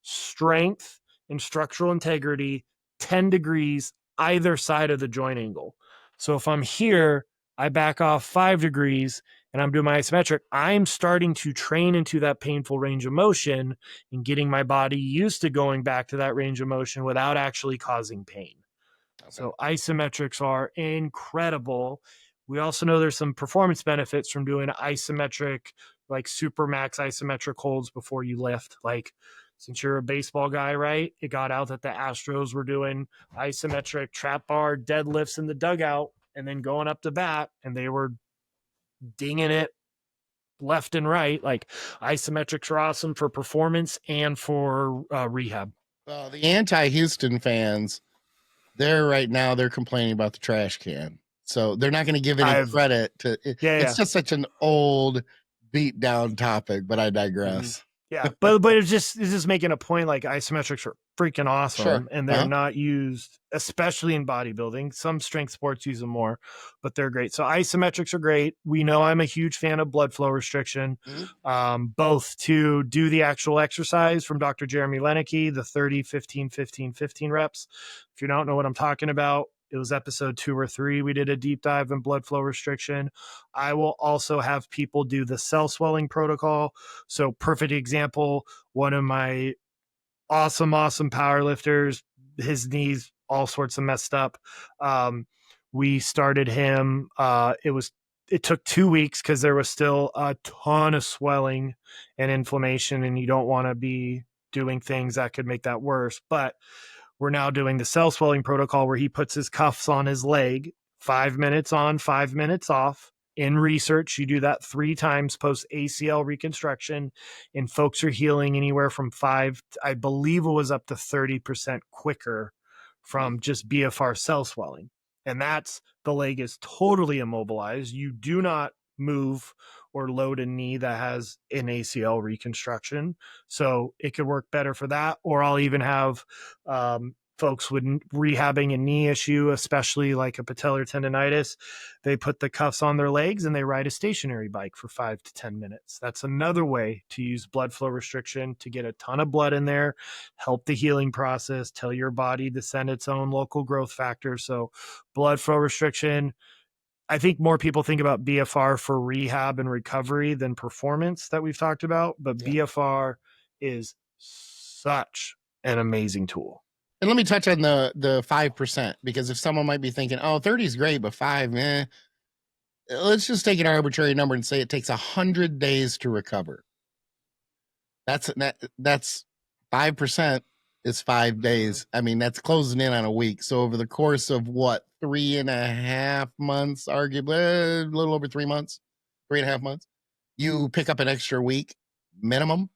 [SPEAKER 2] strength and structural integrity 10 degrees either side of the joint angle. So if I'm here, I back off 5 degrees and I'm doing my isometric, I'm starting to train into that painful range of motion and getting my body used to going back to that range of motion without actually causing pain. Okay. So isometrics are incredible. We also know there's some performance benefits from doing isometric, like super max isometric holds before you lift. Like, since you're a baseball guy, right? It got out that the Astros were doing isometric trap bar deadlifts in the dugout and then going up to bat, and they were dinging it left and right. Like, isometrics are awesome for performance and for rehab.
[SPEAKER 1] Well, the anti-Houston fans, they're complaining about the trash can. So they're not going to give any credit to it. It's just such an old beat down topic, but I digress.
[SPEAKER 2] Mm-hmm. Yeah, but it's just making a point. Like, isometrics are freaking awesome, and they're not used, especially in bodybuilding. Some strength sports use them more, but they're great. So isometrics are great. We know I'm a huge fan of blood flow restriction, both to do the actual exercise from Dr. Jeremy Lenicky, the 30, 15, 15, 15 reps. If you don't know what I'm talking about, it was episode 2 or 3. We did a deep dive in blood flow restriction. I will also have people do the cell swelling protocol. So perfect example, one of my awesome power lifters, his knees, all sorts of messed up. We started him. It took 2 weeks because there was still a ton of swelling and inflammation, and you don't want to be doing things that could make that worse. But we're now doing the cell swelling protocol where he puts his cuffs on his leg, 5 minutes on, 5 minutes off. In research, you do that 3 times post ACL reconstruction, and folks are healing anywhere from 5, I believe it was up to 30% quicker from just BFR cell swelling. And that's, the leg is totally immobilized. You do not move or load a knee that has an ACL reconstruction. So it could work better for that. Or I'll even have folks with rehabbing a knee issue, especially like a patellar tendonitis. They put the cuffs on their legs and they ride a stationary bike for 5 to 10 minutes. That's another way to use blood flow restriction to get a ton of blood in there, help the healing process, tell your body to send its own local growth factor. So blood flow restriction, I think more people think about BFR for rehab and recovery than performance that we've talked about, but BFR is such an amazing tool.
[SPEAKER 1] And let me touch on the 5%, because if someone might be thinking, oh, 30 is great, but 5, let's just take an arbitrary number and say it takes 100 days to recover. That's 5% is 5 days. I mean, that's closing in on a week. So over the course of what, 3.5 months, arguably a little over 3 months, 3.5 months, you pick up an extra week minimum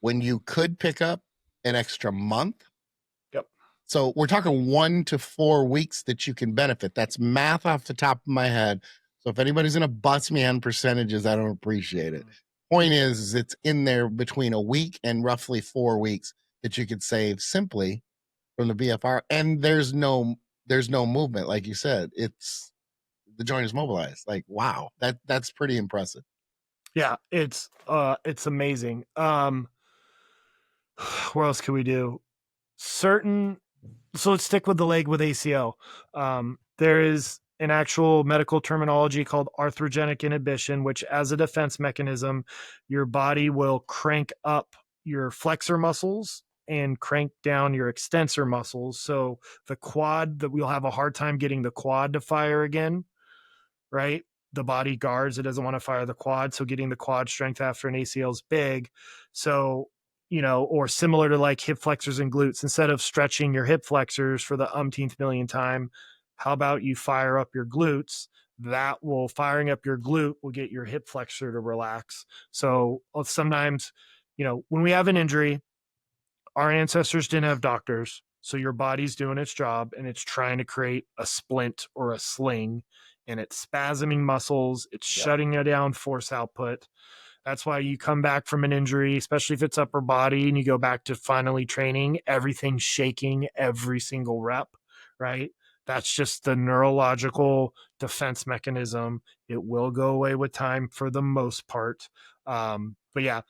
[SPEAKER 1] when you could pick up an extra month.
[SPEAKER 2] Yep.
[SPEAKER 1] So we're talking 1 to 4 weeks that you can benefit. That's math off the top of my head. So if anybody's going to bust me on percentages, I don't appreciate it. Point is it's in there between a week and roughly 4 weeks that you could save simply from the BFR. And there's no movement. Like you said, it's the joint is mobilized. Like, wow, that's pretty impressive.
[SPEAKER 2] Yeah, it's amazing. What else can we do? So let's stick with the leg with ACL. There is an actual medical terminology called arthrogenic inhibition, which as a defense mechanism, your body will crank up your flexor muscles and crank down your extensor muscles. So the quad, that we'll have a hard time getting the quad to fire again, right? the body guards. It doesn't want to fire the quad. So getting the quad strength after an ACL is big. So, or similar to like hip flexors and glutes, instead of stretching your hip flexors for the umpteenth million time, how about you fire up your glutes? Firing up your glute will get your hip flexor to relax. So sometimes, when we have an injury, our ancestors didn't have doctors. So your body's doing its job and it's trying to create a splint or a sling, and it's spasming muscles. It's shutting down force output. That's why you come back from an injury, especially if it's upper body, and you go back to finally training, everything's shaking every single rep, right? That's just the neurological defense mechanism. It will go away with time for the most part. But yeah,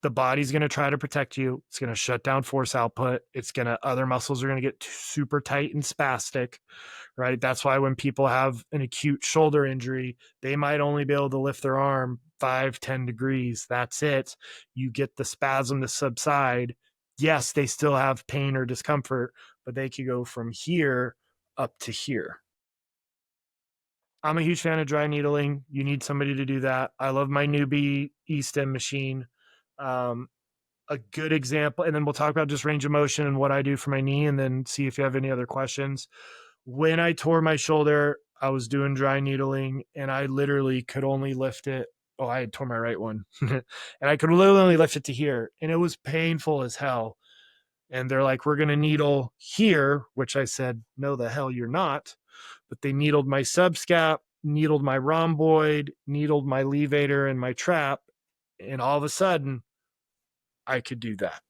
[SPEAKER 2] the body's going to try to protect you. It's going to shut down force output. Other muscles are going to get super tight and spastic, right? That's why when people have an acute shoulder injury, they might only be able to lift their arm 5-10 degrees. That's it. You get the spasm to subside. Yes, they still have pain or discomfort, but they could go from here up to here. I'm a huge fan of dry needling. You need somebody to do that. I love my newbie E-stem machine. A good example, and then we'll talk about just range of motion and what I do for my knee, and then see if you have any other questions. When I tore my shoulder, I was doing dry needling, and I literally could only lift it. Oh, I had torn my right one, and I could literally only lift it to here, and it was painful as hell. And they're like, "We're going to needle here," which I said, "No, the hell you're not." But they needled my subscap, needled my rhomboid, needled my levator and my trap, and all of a sudden, I could do that.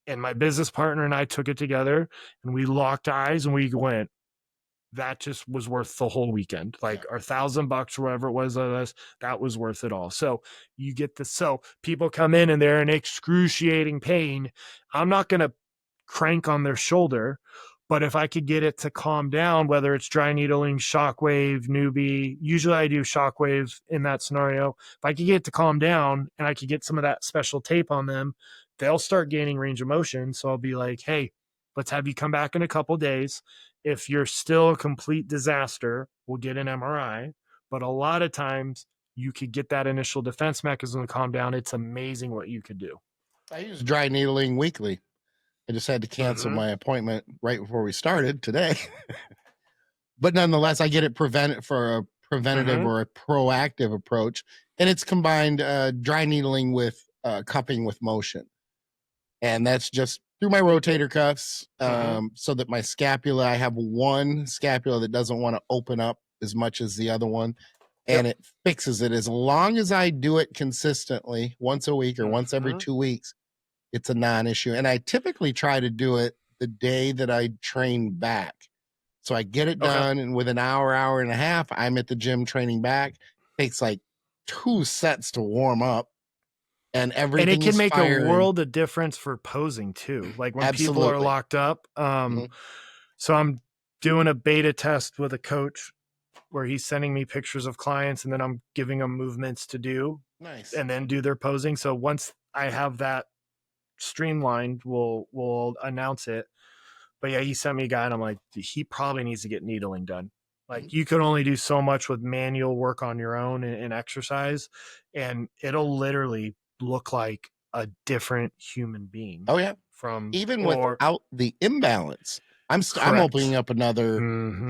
[SPEAKER 2] And my business partner and I took it together, and we locked eyes, and we went, that just was worth the whole weekend. Like our $1,000 or whatever it was, that was worth it all. So you get this. So people come in and they're in excruciating pain. I'm not going to crank on their shoulder, but if I could get it to calm down, whether it's dry needling, shockwave, newbie, usually I do shockwave in that scenario. If I could get it to calm down and I could get some of that special tape on them, they'll start gaining range of motion. So I'll be like, "Hey, let's have you come back in a couple of days. If you're still a complete disaster, we'll get an MRI." But a lot of times you could get that initial defense mechanism to calm down. It's amazing what you could do.
[SPEAKER 1] I use dry needling weekly. I just had to cancel my appointment right before we started today. But nonetheless, I get it for a preventative or a proactive approach. And it's combined dry needling with cupping with motion. And that's just through my rotator cuffs, so that my scapula, I have one scapula that doesn't want to open up as much as the other one. And it fixes it. As long as I do it consistently once a week or once every 2 weeks, it's a non-issue. And I typically try to do it the day that I train back. So I get it done, and within an hour and a half, I'm at the gym training back. It takes like 2 sets to warm up. And everything
[SPEAKER 2] and it can make
[SPEAKER 1] firing.
[SPEAKER 2] A world of difference for posing too. Like when people are locked up. So I'm doing a beta test with a coach where he's sending me pictures of clients, and then I'm giving them movements to do.
[SPEAKER 1] Nice.
[SPEAKER 2] And then do their posing. So once I have that streamlined, we'll announce it. But yeah, he sent me a guy, and I'm like, he probably needs to get needling done. Like you can only do so much with manual work on your own and exercise, and it'll literally look like a different human being.
[SPEAKER 1] Oh yeah.
[SPEAKER 2] From
[SPEAKER 1] even without the imbalance. I'm opening up another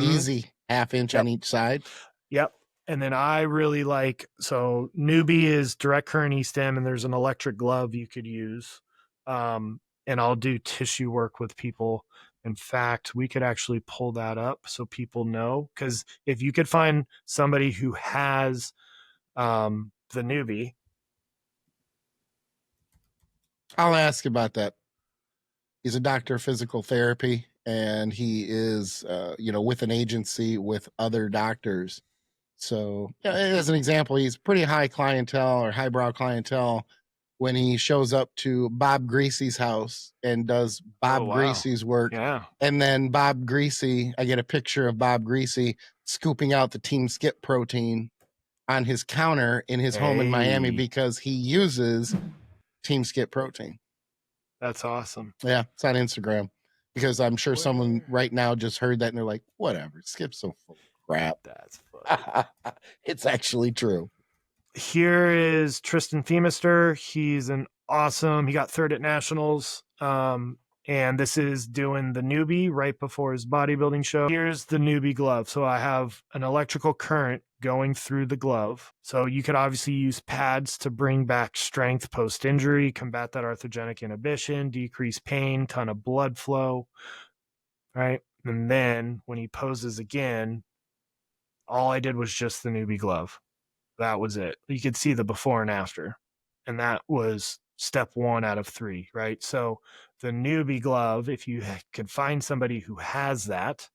[SPEAKER 1] easy half inch on each side.
[SPEAKER 2] Yep. And then I really so newbie is direct current E-stem, and there's an electric glove you could use. And I'll do tissue work with people. In fact, we could actually pull that up so people know, because if you could find somebody who has the newbie.
[SPEAKER 1] I'll ask about that. He's a doctor of physical therapy, and he is, with an agency with other doctors. So as an example, he's pretty high clientele or highbrow clientele when he shows up to Bob Greasy's house and does Bob Greasy's work.
[SPEAKER 2] Yeah.
[SPEAKER 1] And then Bob Greasy, I get a picture of Bob Greasy scooping out the Team Skip protein on his counter in his home in Miami because he uses Team Skip protein.
[SPEAKER 2] That's awesome.
[SPEAKER 1] Yeah, it's on Instagram, because I'm sure someone right now just heard that and they're like, whatever, Skip's so full of crap.
[SPEAKER 2] That's funny.
[SPEAKER 1] It's actually true.
[SPEAKER 2] Here is Tristan Themister. He's he got third at nationals. And this is doing the newbie right before his bodybuilding show. Here's the newbie glove. So I have an electrical current going through the glove. So you could obviously use pads to bring back strength post-injury, combat that arthrogenic inhibition, decrease pain, ton of blood flow, right? And then when he poses again, all I did was just the newbie glove. That was it. You could see the before and after. And that was step 1 out of 3, right? So the newbie glove, if you could find somebody who has that,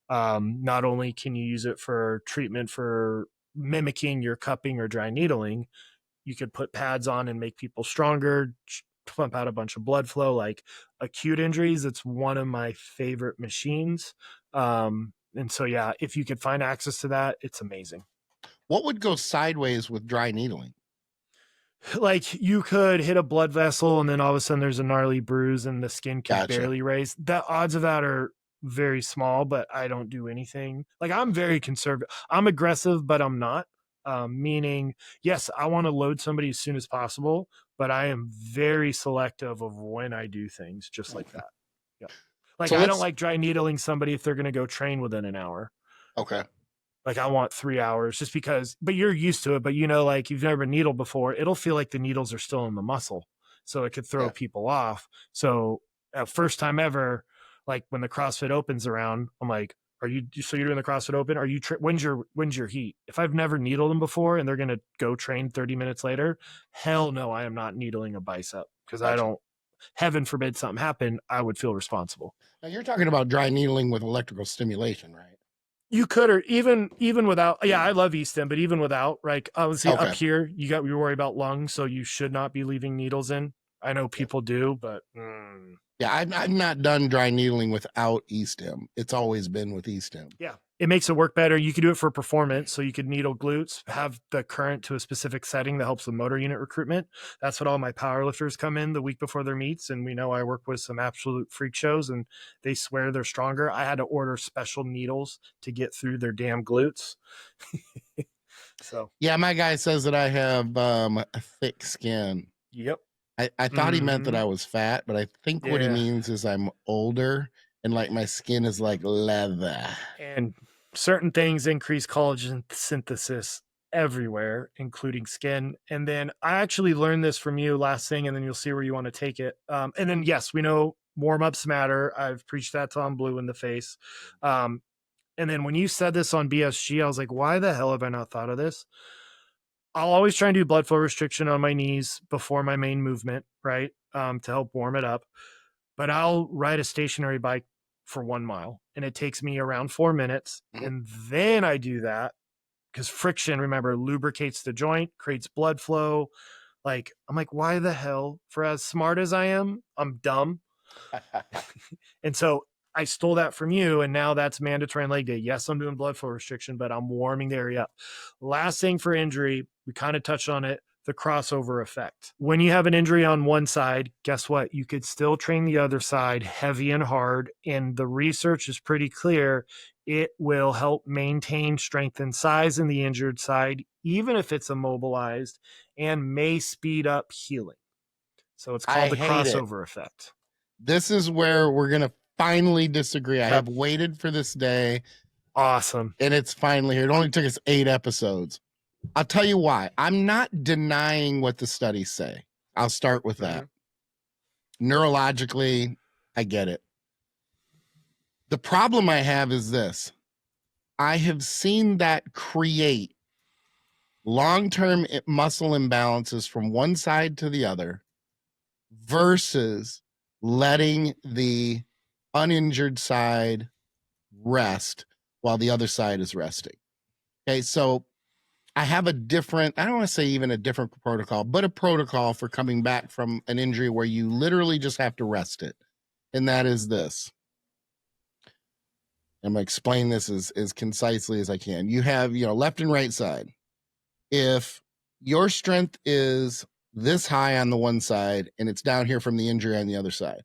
[SPEAKER 2] not only can you use it for treatment for mimicking your cupping or dry needling, you could put pads on and make people stronger, pump out a bunch of blood flow. Like acute injuries, it's one of my favorite machines. And so, yeah, if you could find access to that, it's amazing.
[SPEAKER 1] What would go sideways with dry needling?
[SPEAKER 2] Like you could hit a blood vessel and then all of a sudden there's a gnarly bruise and the skin can barely raise. The odds of that are very small, but I don't do anything. Like I'm very conservative. I'm aggressive, but I'm not. Meaning, yes, I want to load somebody as soon as possible, but I am very selective of when I do things just like that. Yeah. Like so I don't like dry needling somebody if they're going to go train within an hour.
[SPEAKER 1] Okay.
[SPEAKER 2] Like I want 3 hours just because, but you're used to it. But you know, like you've never been needled before, it'll feel like the needles are still in the muscle. So it could throw people off. So first time ever, like when the CrossFit Opens around, I'm like, so you're doing the CrossFit Open? Are you, when's your heat? If I've never needled them before and they're going to go train 30 minutes later, hell no, I am not needling a bicep because I don't, heaven forbid something happen, I would feel responsible.
[SPEAKER 1] Now you're talking about dry needling with electrical stimulation, right?
[SPEAKER 2] You could, or even without. Yeah, I love E-stim, but even without, like obviously up here, you worry about lungs, so you should not be leaving needles in. I know people do, but
[SPEAKER 1] yeah, I've not done dry needling without E-stim. It's always been with E-stim.
[SPEAKER 2] Yeah, it makes it work better. You could do it for performance, so you could needle glutes, have the current to a specific setting that helps with motor unit recruitment. That's what all my powerlifters come in the week before their meets, and we know I work with some absolute freak shows, and they swear they're stronger. I had to order special needles to get through their damn glutes. So
[SPEAKER 1] yeah, my guy says that I have a thick skin.
[SPEAKER 2] Yep.
[SPEAKER 1] I thought he meant that I was fat, but I think what he means is I'm older and like my skin is like leather.
[SPEAKER 2] And certain things increase collagen synthesis everywhere, including skin. And then I actually learned this from you last thing, and then you'll see where you want to take it. And then, yes, we know warm-ups matter. I've preached that till I'm blue in the face. And then when you said this on BSG, I was like, why the hell have I not thought of this? I'll always try and do blood flow restriction on my knees before my main movement, right? To help warm it up. But I'll ride a stationary bike for 1 mile and it takes me around 4 minutes. And then I do that because friction, remember, lubricates the joint, creates blood flow. Like, I'm like, why the hell? For as smart as I am, I'm dumb. And so I stole that from you, and now that's mandatory on leg day. Yes, I'm doing blood flow restriction, but I'm warming the area up. Last thing for injury, we kind of touched on it, the crossover effect. When you have an injury on one side, guess what? You could still train the other side heavy and hard, and the research is pretty clear. It will help maintain strength and size in the injured side, even if it's immobilized, and may speed up healing. So it's called the crossover effect.
[SPEAKER 1] This is where we're going to finally disagree. I have waited for this day.
[SPEAKER 2] Awesome.
[SPEAKER 1] And it's finally here. It only took us 8 episodes. I'll tell you why. I'm not denying what the studies say. I'll start with that. Neurologically, I get it. The problem I have is this. I have seen that create long-term muscle imbalances from one side to the other versus letting the uninjured side rest while the other side is resting. Okay, so I have a different, I don't want to say even a different protocol, but a protocol for coming back from an injury where you literally just have to rest it. And that is this. I'm going to explain this as concisely as I can. You have, left and right side. If your strength is this high on the one side and it's down here from the injury on the other side,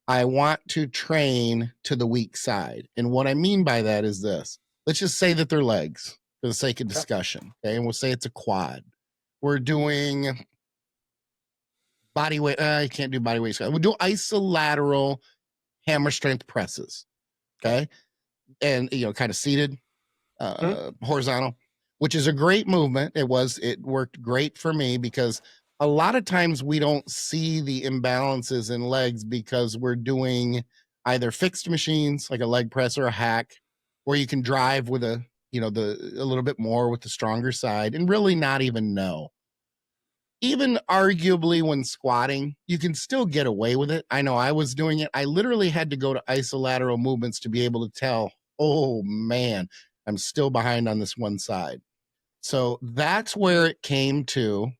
[SPEAKER 1] I want to train to the weak side. And what I mean by that is this. let's just say that they're legs for the sake of discussion. Okay. And we'll say it's a quad. We're doing body weight. I can't do body weight. We'll do isolateral hammer strength presses. Okay. And, kind of seated, horizontal, which is a great movement. It worked great for me because a lot of times we don't see the imbalances in legs because we're doing either fixed machines like a leg press or a hack, where you can drive with a little bit more with the stronger side and really not even know. Even arguably when squatting, you can still get away with it. I know I was doing it. I literally had to go to isolateral movements to be able to tell, oh man, I'm still behind on this one side. So that's where it came to.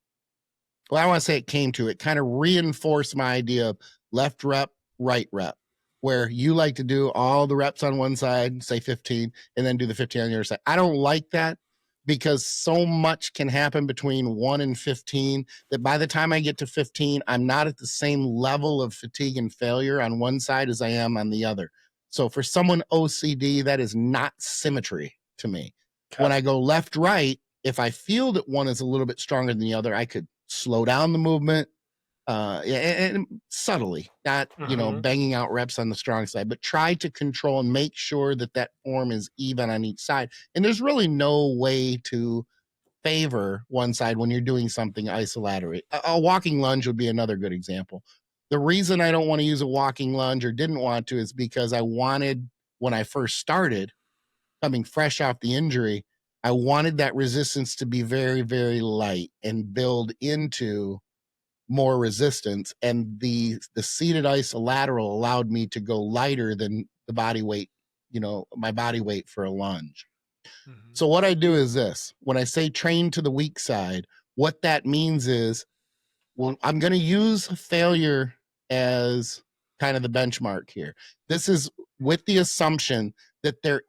[SPEAKER 1] Well, I don't want to say it came to. It kind of reinforced my idea of left rep, right rep, where you like to do all the reps on one side, say 15, and then do the 15 on the other side. I don't like that because so much can happen between 1 and 15 that by the time I get to 15, I'm not at the same level of fatigue and failure on one side as I am on the other. So for someone OCD, that is not symmetry to me. Okay. When I go left, right, if I feel that one is a little bit stronger than the other, I could slow down the movement and subtly, not, banging out reps on the strong side, but try to control and make sure that that form is even on each side. And there's really no way to favor one side when you're doing something isolateral. A walking lunge would be another good example. The reason I don't want to use a walking lunge or didn't want to is because I wanted, when I first started, coming fresh off the injury, I wanted that resistance to be very, very light and build into more resistance. And the seated isolateral allowed me to go lighter than the body weight, my body weight for a lunge. Mm-hmm. So what I do is this: when I say train to the weak side, what that means is, well, I'm going to use failure as kind of the benchmark here. This is with the assumption that the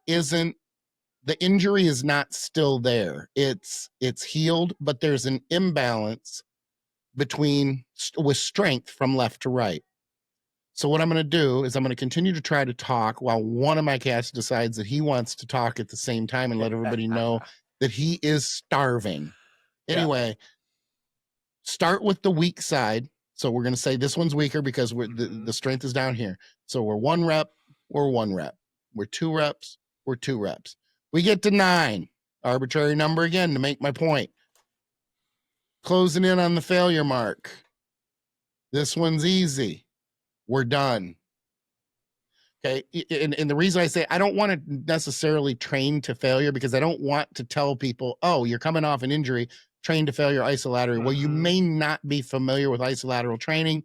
[SPEAKER 1] injury is not still there. It's healed, but there's an imbalance with strength from left to right. So what I'm going to do is I'm going to continue to try to talk while one of my cats decides that he wants to talk at the same time and let everybody know that he is starving. Anyway, start with the weak side. So we're going to say this one's weaker because the strength is down here. So we're 1 rep, we're 1 rep. We're 2 reps, we're 2 reps. We get to 9, arbitrary number again to make my point. Closing in on the failure mark. This one's easy. We're done. Okay. And the reason I say I don't want to necessarily train to failure, because I don't want to tell people, oh, you're coming off an injury, train to failure, isolateral. Mm-hmm. Well, you may not be familiar with isolateral training.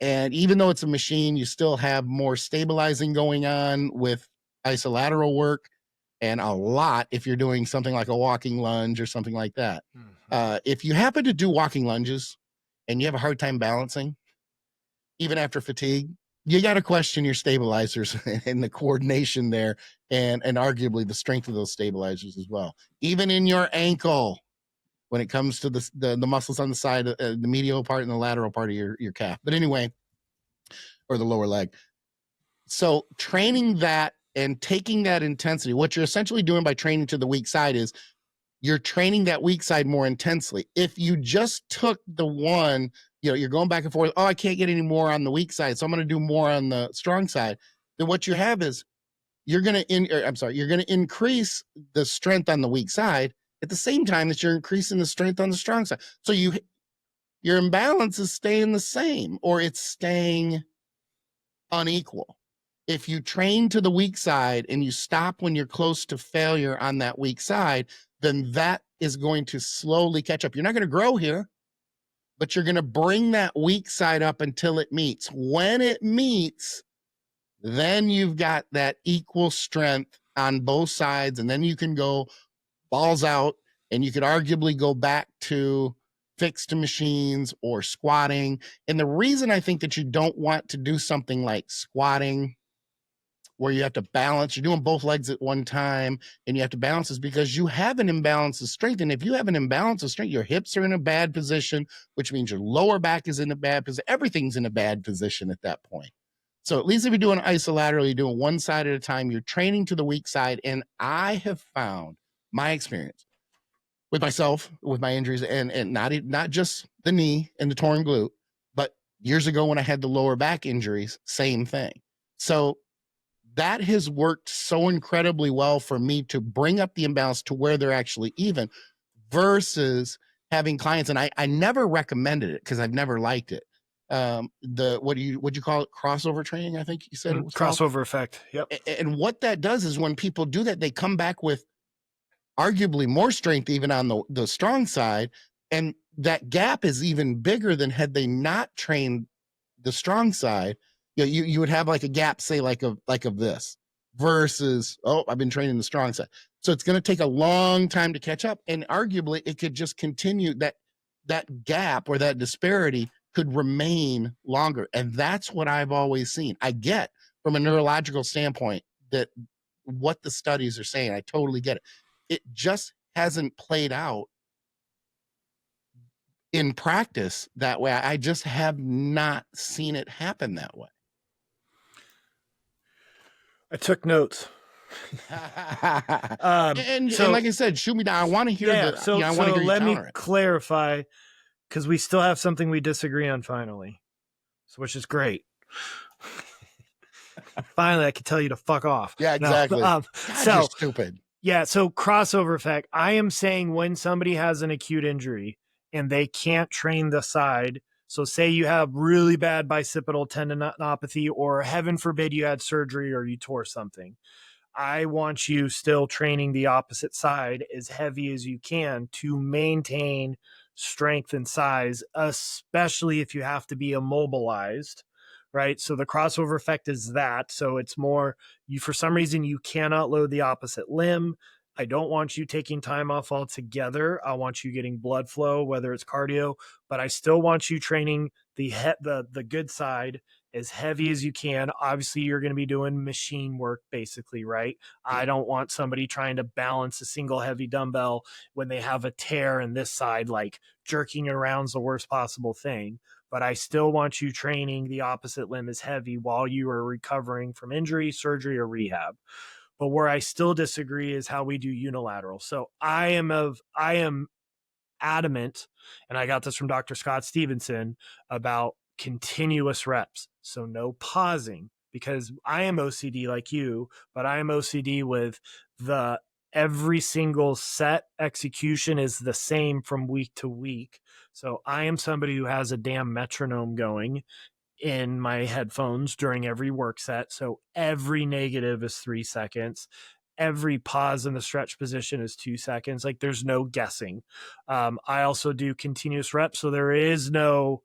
[SPEAKER 1] And even though it's a machine, you still have more stabilizing going on with isolateral work, and a lot if you're doing something like a walking lunge or something like that. Mm-hmm. If you happen to do walking lunges and you have a hard time balancing, even after fatigue, you got to question your stabilizers and the coordination there, and arguably the strength of those stabilizers as well. Even in your ankle, when it comes to the muscles on the side, the medial part and the lateral part of your calf. But anyway, or the lower leg. So training that and taking that intensity, what you're essentially doing by training to the weak side is you're training that weak side more intensely. If you just took the one, you're going back and forth, oh, I can't get any more on the weak side, so I'm going to do more on the strong side. Then what you have is you're going to increase the strength on the weak side at the same time that you're increasing the strength on the strong side. So your imbalance is staying the same, or it's staying unequal. If you train to the weak side and you stop when you're close to failure on that weak side, then that is going to slowly catch up. You're not going to grow here, but you're going to bring that weak side up until it meets. When it meets, then you've got that equal strength on both sides, and then you can go balls out, and you could arguably go back to fixed machines or squatting. And the reason I think that you don't want to do something like squatting, where you have to balance, you're doing both legs at one time and you have to balance, is because you have an imbalance of strength. And if you have an imbalance of strength, your hips are in a bad position, which means your lower back is in a bad position. Everything's in a bad position at that point. So at least if you're doing isolateral, you're doing one side at a time, you're training to the weak side. And I have found my experience with myself, with my injuries, and not just the knee and the torn glute, but years ago when I had the lower back injuries, same thing. So that has worked so incredibly well for me to bring up the imbalance to where they're actually even versus having clients. And I never recommended it because I've never liked it. What'd you call it? Crossover training, I think you said it was called.
[SPEAKER 2] Crossover effect. Yep.
[SPEAKER 1] And what that does is when people do that, they come back with arguably more strength even on the strong side, and that gap is even bigger than had they not trained the strong side. You would have like a gap, say like of this versus, oh, I've been training the strong side. So it's going to take a long time to catch up, and arguably it could just continue, that gap or that disparity could remain longer. And that's what I've always seen. I get from a neurological standpoint that what the studies are saying, I totally get it. It just hasn't played out in practice that way. I just have not seen it happen that way.
[SPEAKER 2] I took notes.
[SPEAKER 1] And like I said, shoot me down. I want to hear I want to hear you
[SPEAKER 2] let me
[SPEAKER 1] counter it.
[SPEAKER 2] clarify, because we still have something we disagree on finally, which is great. Finally, I can tell you to fuck off.
[SPEAKER 1] Yeah, exactly.
[SPEAKER 2] No,
[SPEAKER 1] God, you're stupid.
[SPEAKER 2] Yeah, so crossover effect. I am saying when somebody has an acute injury and they can't train the side, so say you have really bad bicipital tendinopathy, or heaven forbid you had surgery or you tore something, I want you still training the opposite side as heavy as you can to maintain strength and size, especially if you have to be immobilized, right? So the crossover effect is that. So it's more, for some reason, you cannot load the opposite limb. I don't want you taking time off altogether. I want you getting blood flow, whether it's cardio, but I still want you training the good side as heavy as you can. Obviously, you're going to be doing machine work, basically, right? I don't want somebody trying to balance a single heavy dumbbell when they have a tear in this side, like jerking it around is the worst possible thing. But I still want you training the opposite limb as heavy while you are recovering from injury, surgery, or rehab. But where I still disagree is how we do unilateral. So I am adamant, and I got this from Dr. Scott Stevenson, about continuous reps. So no pausing, because I am OCD like you, but I am OCD with every single set execution is the same from week to week. So I am somebody who has a damn metronome going in my headphones during every work set. So every negative is 3 seconds. Every pause in the stretch position is 2 seconds. Like there's no guessing. I also do continuous reps. So there is no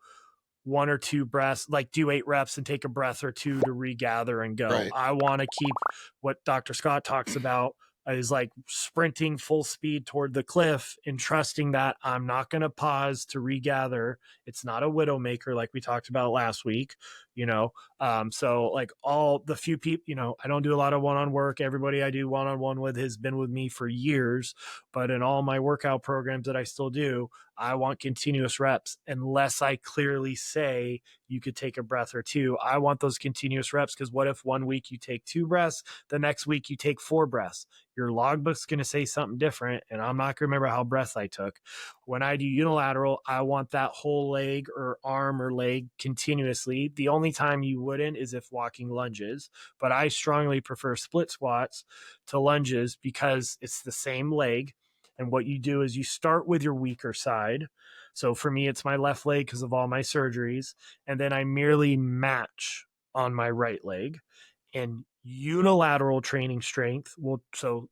[SPEAKER 2] 1 or 2 breaths, like do 8 reps and take a breath or 2 to regather and go.
[SPEAKER 1] Right.
[SPEAKER 2] I want to keep what Dr. Scott talks about is like sprinting full speed toward the cliff and trusting that I'm not going to pause to regather. It's not a widowmaker like we talked about last week, so like all the few people, I don't do a lot of one-on work. Everybody I do one-on-one with has been with me for years, but in all my workout programs that I still do, I want continuous reps unless I clearly say you could take a breath or 2. I want those continuous reps, because what if one week you take 2 breaths, the next week you take 4 breaths? Your logbook's going to say something different, and I'm not going to remember how breaths I took. When I do unilateral, I want that whole leg or arm or leg continuously. The only time you wouldn't is if walking lunges, but I strongly prefer split squats to lunges because it's the same leg. And what you do is you start with your weaker side. So for me, it's my left leg because of all my surgeries. And then I merely match on my right leg. And unilateral training strength so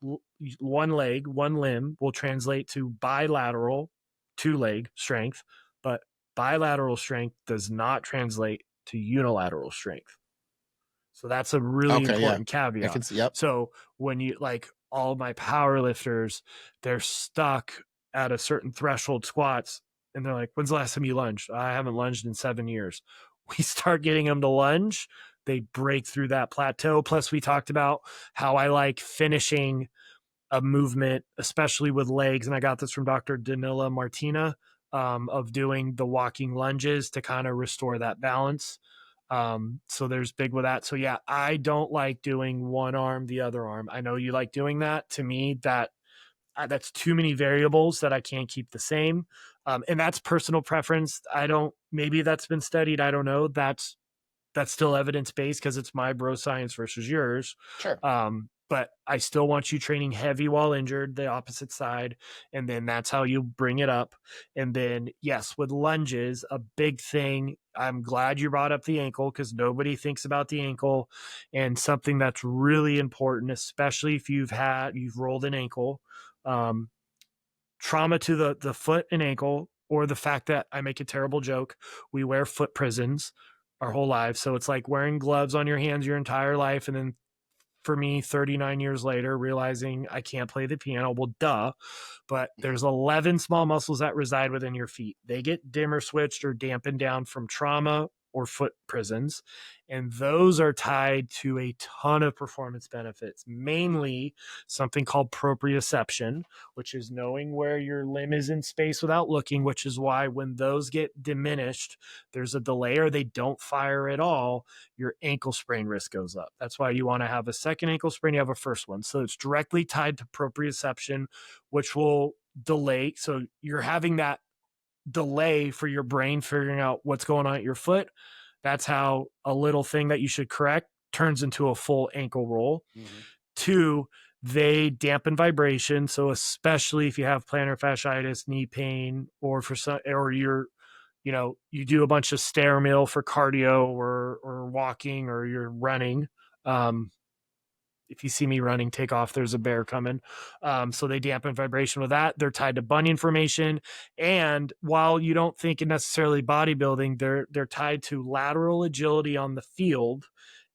[SPEAKER 2] one leg, one limb will translate to bilateral 2-leg strength, but bilateral strength does not translate to unilateral strength. So that's a really important caveat.
[SPEAKER 1] Yep.
[SPEAKER 2] So when you all my power lifters, they're stuck at a certain threshold squats and they're like, when's the last time you lunged? I haven't lunged in 7 years. We start getting them to lunge, they break through that plateau. Plus we talked about how I like finishing a movement, especially with legs. And I got this from Dr. Danila Martina, of doing the walking lunges to kind of restore that balance. So there's big with that. So yeah, I don't like doing one arm, the other arm. I know you like doing that. To me, that's too many variables that I can't keep the same. And that's personal preference. Maybe that's been studied. I don't know. That's still evidence-based because it's my bro science versus yours.
[SPEAKER 1] Sure.
[SPEAKER 2] But I still want you training heavy while injured, the opposite side. And then that's how you bring it up. And then, yes, with lunges, a big thing. I'm glad you brought up the ankle because nobody thinks about the ankle, and something that's really important, especially if you've rolled an ankle, trauma to the foot and ankle, or the fact that I make a terrible joke. We wear foot prisons our whole lives. So it's like wearing gloves on your hands your entire life. And then for me, 39 years later, realizing I can't play the piano. Well, duh. But there's 11 small muscles that reside within your feet. They get dimmer switched or dampened down from trauma or foot prisons. And those are tied to a ton of performance benefits, mainly something called proprioception, which is knowing where your limb is in space without looking, which is why when those get diminished, there's a delay or they don't fire at all, your ankle sprain risk goes up. That's why you want to have a second ankle sprain, you have a first one. So it's directly tied to proprioception, which will delay. So you're having that delay for your brain figuring out what's going on at your foot. That's how a little thing that you should correct turns into a full ankle roll. Mm-hmm. 2, they dampen vibration. So especially if you have plantar fasciitis, knee pain, or you do a bunch of stair mill for cardio or walking, or you're running. If you see me running, take off. There's a bear coming. So they dampen vibration with that. They're tied to bunion formation. And while you don't think it necessarily bodybuilding, they're tied to lateral agility on the field.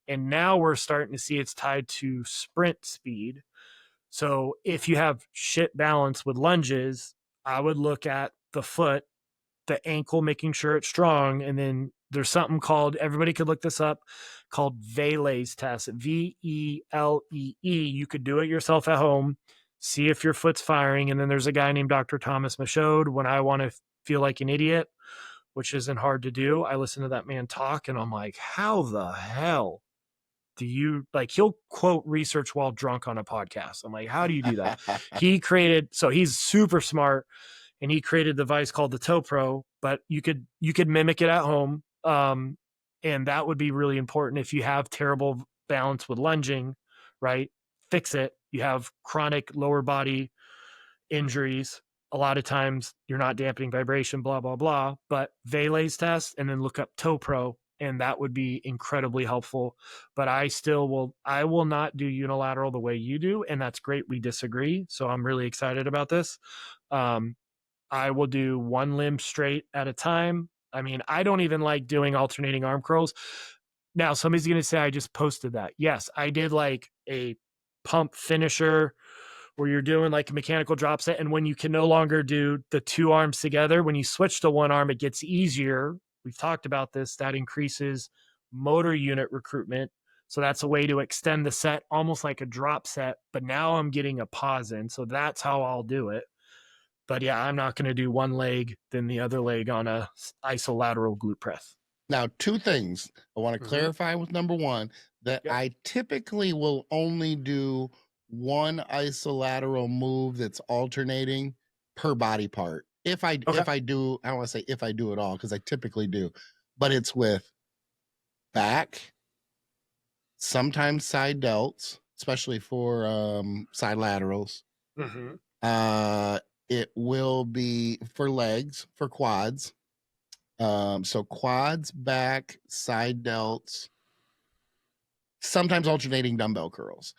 [SPEAKER 2] And now we're starting to see it's tied to sprint speed. So if you have shit balance with lunges, I would look at the foot, the ankle, making sure it's strong. And then there's something called, everybody could look this up, called Vele's test, Velee. You could do it yourself at home, see if your foot's firing. And then there's a guy named Dr. Thomas Michaud. When I want to feel like an idiot, which isn't hard to do, I listen to that man talk and I'm like, how the hell do you, like, he'll quote research while drunk on a podcast. I'm like, how do you do that? So he's super smart. And he created a device called the Toe Pro, but you could mimic it at home. And that would be really important if you have terrible balance with lunging, right? Fix it. You have chronic lower body injuries. A lot of times you're not dampening vibration, blah, blah, blah. But Vele's test, and then look up Toe Pro, and that would be incredibly helpful. But I will not do unilateral the way you do. And that's great. We disagree. So I'm really excited about this. I will do one limb straight at a time. I mean, I don't even like doing alternating arm curls. Now, somebody's going to say I just posted that. Yes, I did like a pump finisher where you're doing like a mechanical drop set. And when you can no longer do the 2 arms together, when you switch to 1 arm, it gets easier. We've talked about this. That increases motor unit recruitment. So that's a way to extend the set, almost like a drop set. But now I'm getting a pause in. So that's how I'll do it. But yeah, I'm not going to do one leg, then the other leg on a isolateral glute press.
[SPEAKER 1] Now, 2 things I want to clarify with number 1, that I typically will only do one isolateral move that's alternating per body part. If I do, I don't want to say if I do it all, because I typically do, but it's with back, sometimes side delts, especially for side laterals. It will be for legs, for quads. So quads, back, side delts, sometimes alternating dumbbell curls.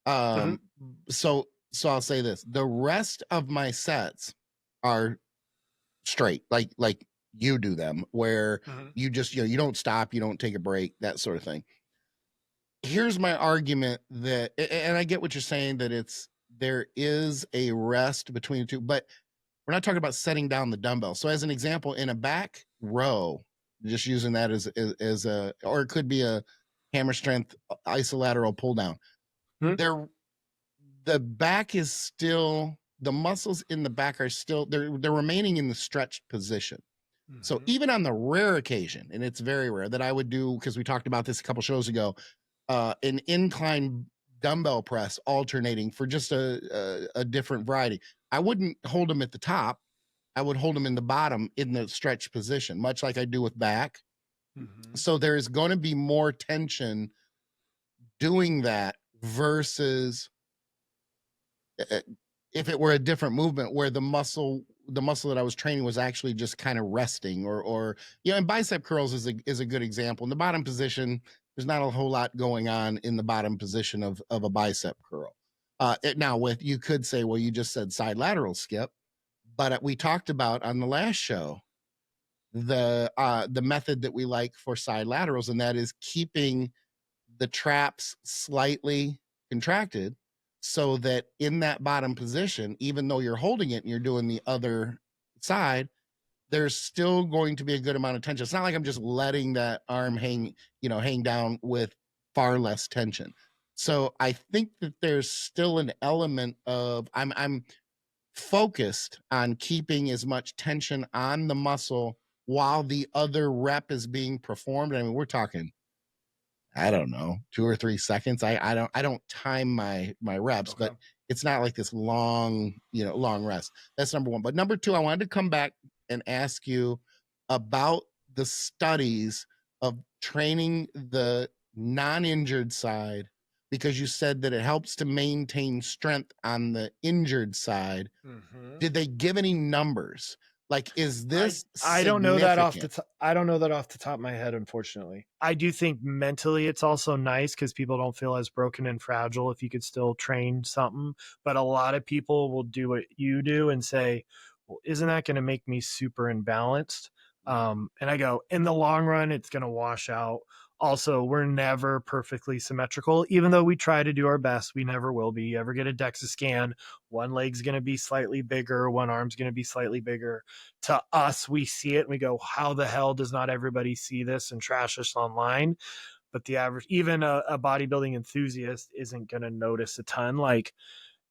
[SPEAKER 1] So I'll say this: the rest of my sets are straight, like you do them, where you just, you don't stop, you don't take a break, that sort of thing. Here's my argument that, and I get what you're saying, that there is a rest between the 2, but we're not talking about setting down the dumbbell. So as an example, in a back row, just using that as a, or it could be a hammer strength isolateral pull down. The back is still, the muscles in the back are still, they're remaining in the stretched position. So
[SPEAKER 2] Mhm.
[SPEAKER 1] even on the rare occasion, and it's very rare that I would do, because we talked about this a couple shows ago, an incline dumbbell press alternating for just a different variety. I wouldn't hold them at the top. I would hold them in the bottom in the stretch position, much like I do with back.
[SPEAKER 2] Mhm.
[SPEAKER 1] So there is going to be more tension doing that versus uh, if it were a different movement where the muscle that I was training was actually just kind of resting, or and bicep curls is a good example. In the bottom position, there's not a whole lot going on in the bottom position of a bicep curl. Now, with you could say, well, you just said side lateral, Skip, but we talked about on the last show the method that we like for side laterals, and that is keeping the traps slightly contracted so that in that bottom position, even though you're holding it and you're doing the other side, there's still going to be a good amount of tension. It's not like I'm just letting that arm hang down with far less tension. So I think that there's still an element of I'm focused on keeping as much tension on the muscle while the other rep is being performed. I mean, we're talking, I don't know, 2 or 3 seconds. I don't time my reps,
[SPEAKER 2] Okay.
[SPEAKER 1] but it's not like this long rest. That's number 1. But number 2, I wanted to come back and ask you about the studies of training the non-injured side, because you said that it helps to maintain strength on the injured side.
[SPEAKER 2] Mhm.
[SPEAKER 1] Did they give any numbers? Like, is this
[SPEAKER 2] I don't know that off the
[SPEAKER 1] significant?
[SPEAKER 2] top. I don't know that off the top of my head, unfortunately. I do think mentally it's also nice because people don't feel as broken and fragile if you could still train something. But a lot of people will do what you do and say, "Well, isn't that going to make me super imbalanced?" And I go, in the long run, it's going to wash out. Also, we're never perfectly symmetrical, even though we try to do our best. We never will be. You ever get a DEXA scan? One leg's going to be slightly bigger, one arm's going to be slightly bigger. To us, we see it and we go, how the hell does not everybody see this and trash us online? But the average, even a bodybuilding enthusiast isn't going to notice a ton. Like,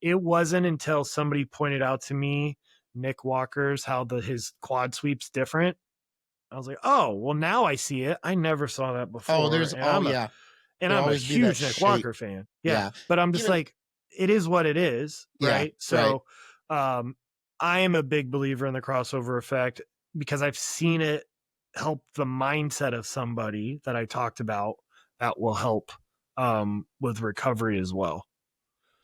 [SPEAKER 2] it wasn't until somebody pointed out to me, Nick Walker's, how his quad sweep's different. I was like, oh, well, now I see it. I never saw that
[SPEAKER 1] Oh,
[SPEAKER 2] before.
[SPEAKER 1] yeah.
[SPEAKER 2] And
[SPEAKER 1] There'll
[SPEAKER 2] I'm a
[SPEAKER 1] always be that
[SPEAKER 2] huge Nick
[SPEAKER 1] shape.
[SPEAKER 2] Walker fan. Yeah.
[SPEAKER 1] Yeah.
[SPEAKER 2] But I'm just
[SPEAKER 1] Even
[SPEAKER 2] like, it is what it is.
[SPEAKER 1] yeah,
[SPEAKER 2] Right.
[SPEAKER 1] right.
[SPEAKER 2] So um, I am a big believer in the crossover effect because I've seen it help the mindset of somebody that I talked about that will help with recovery as well.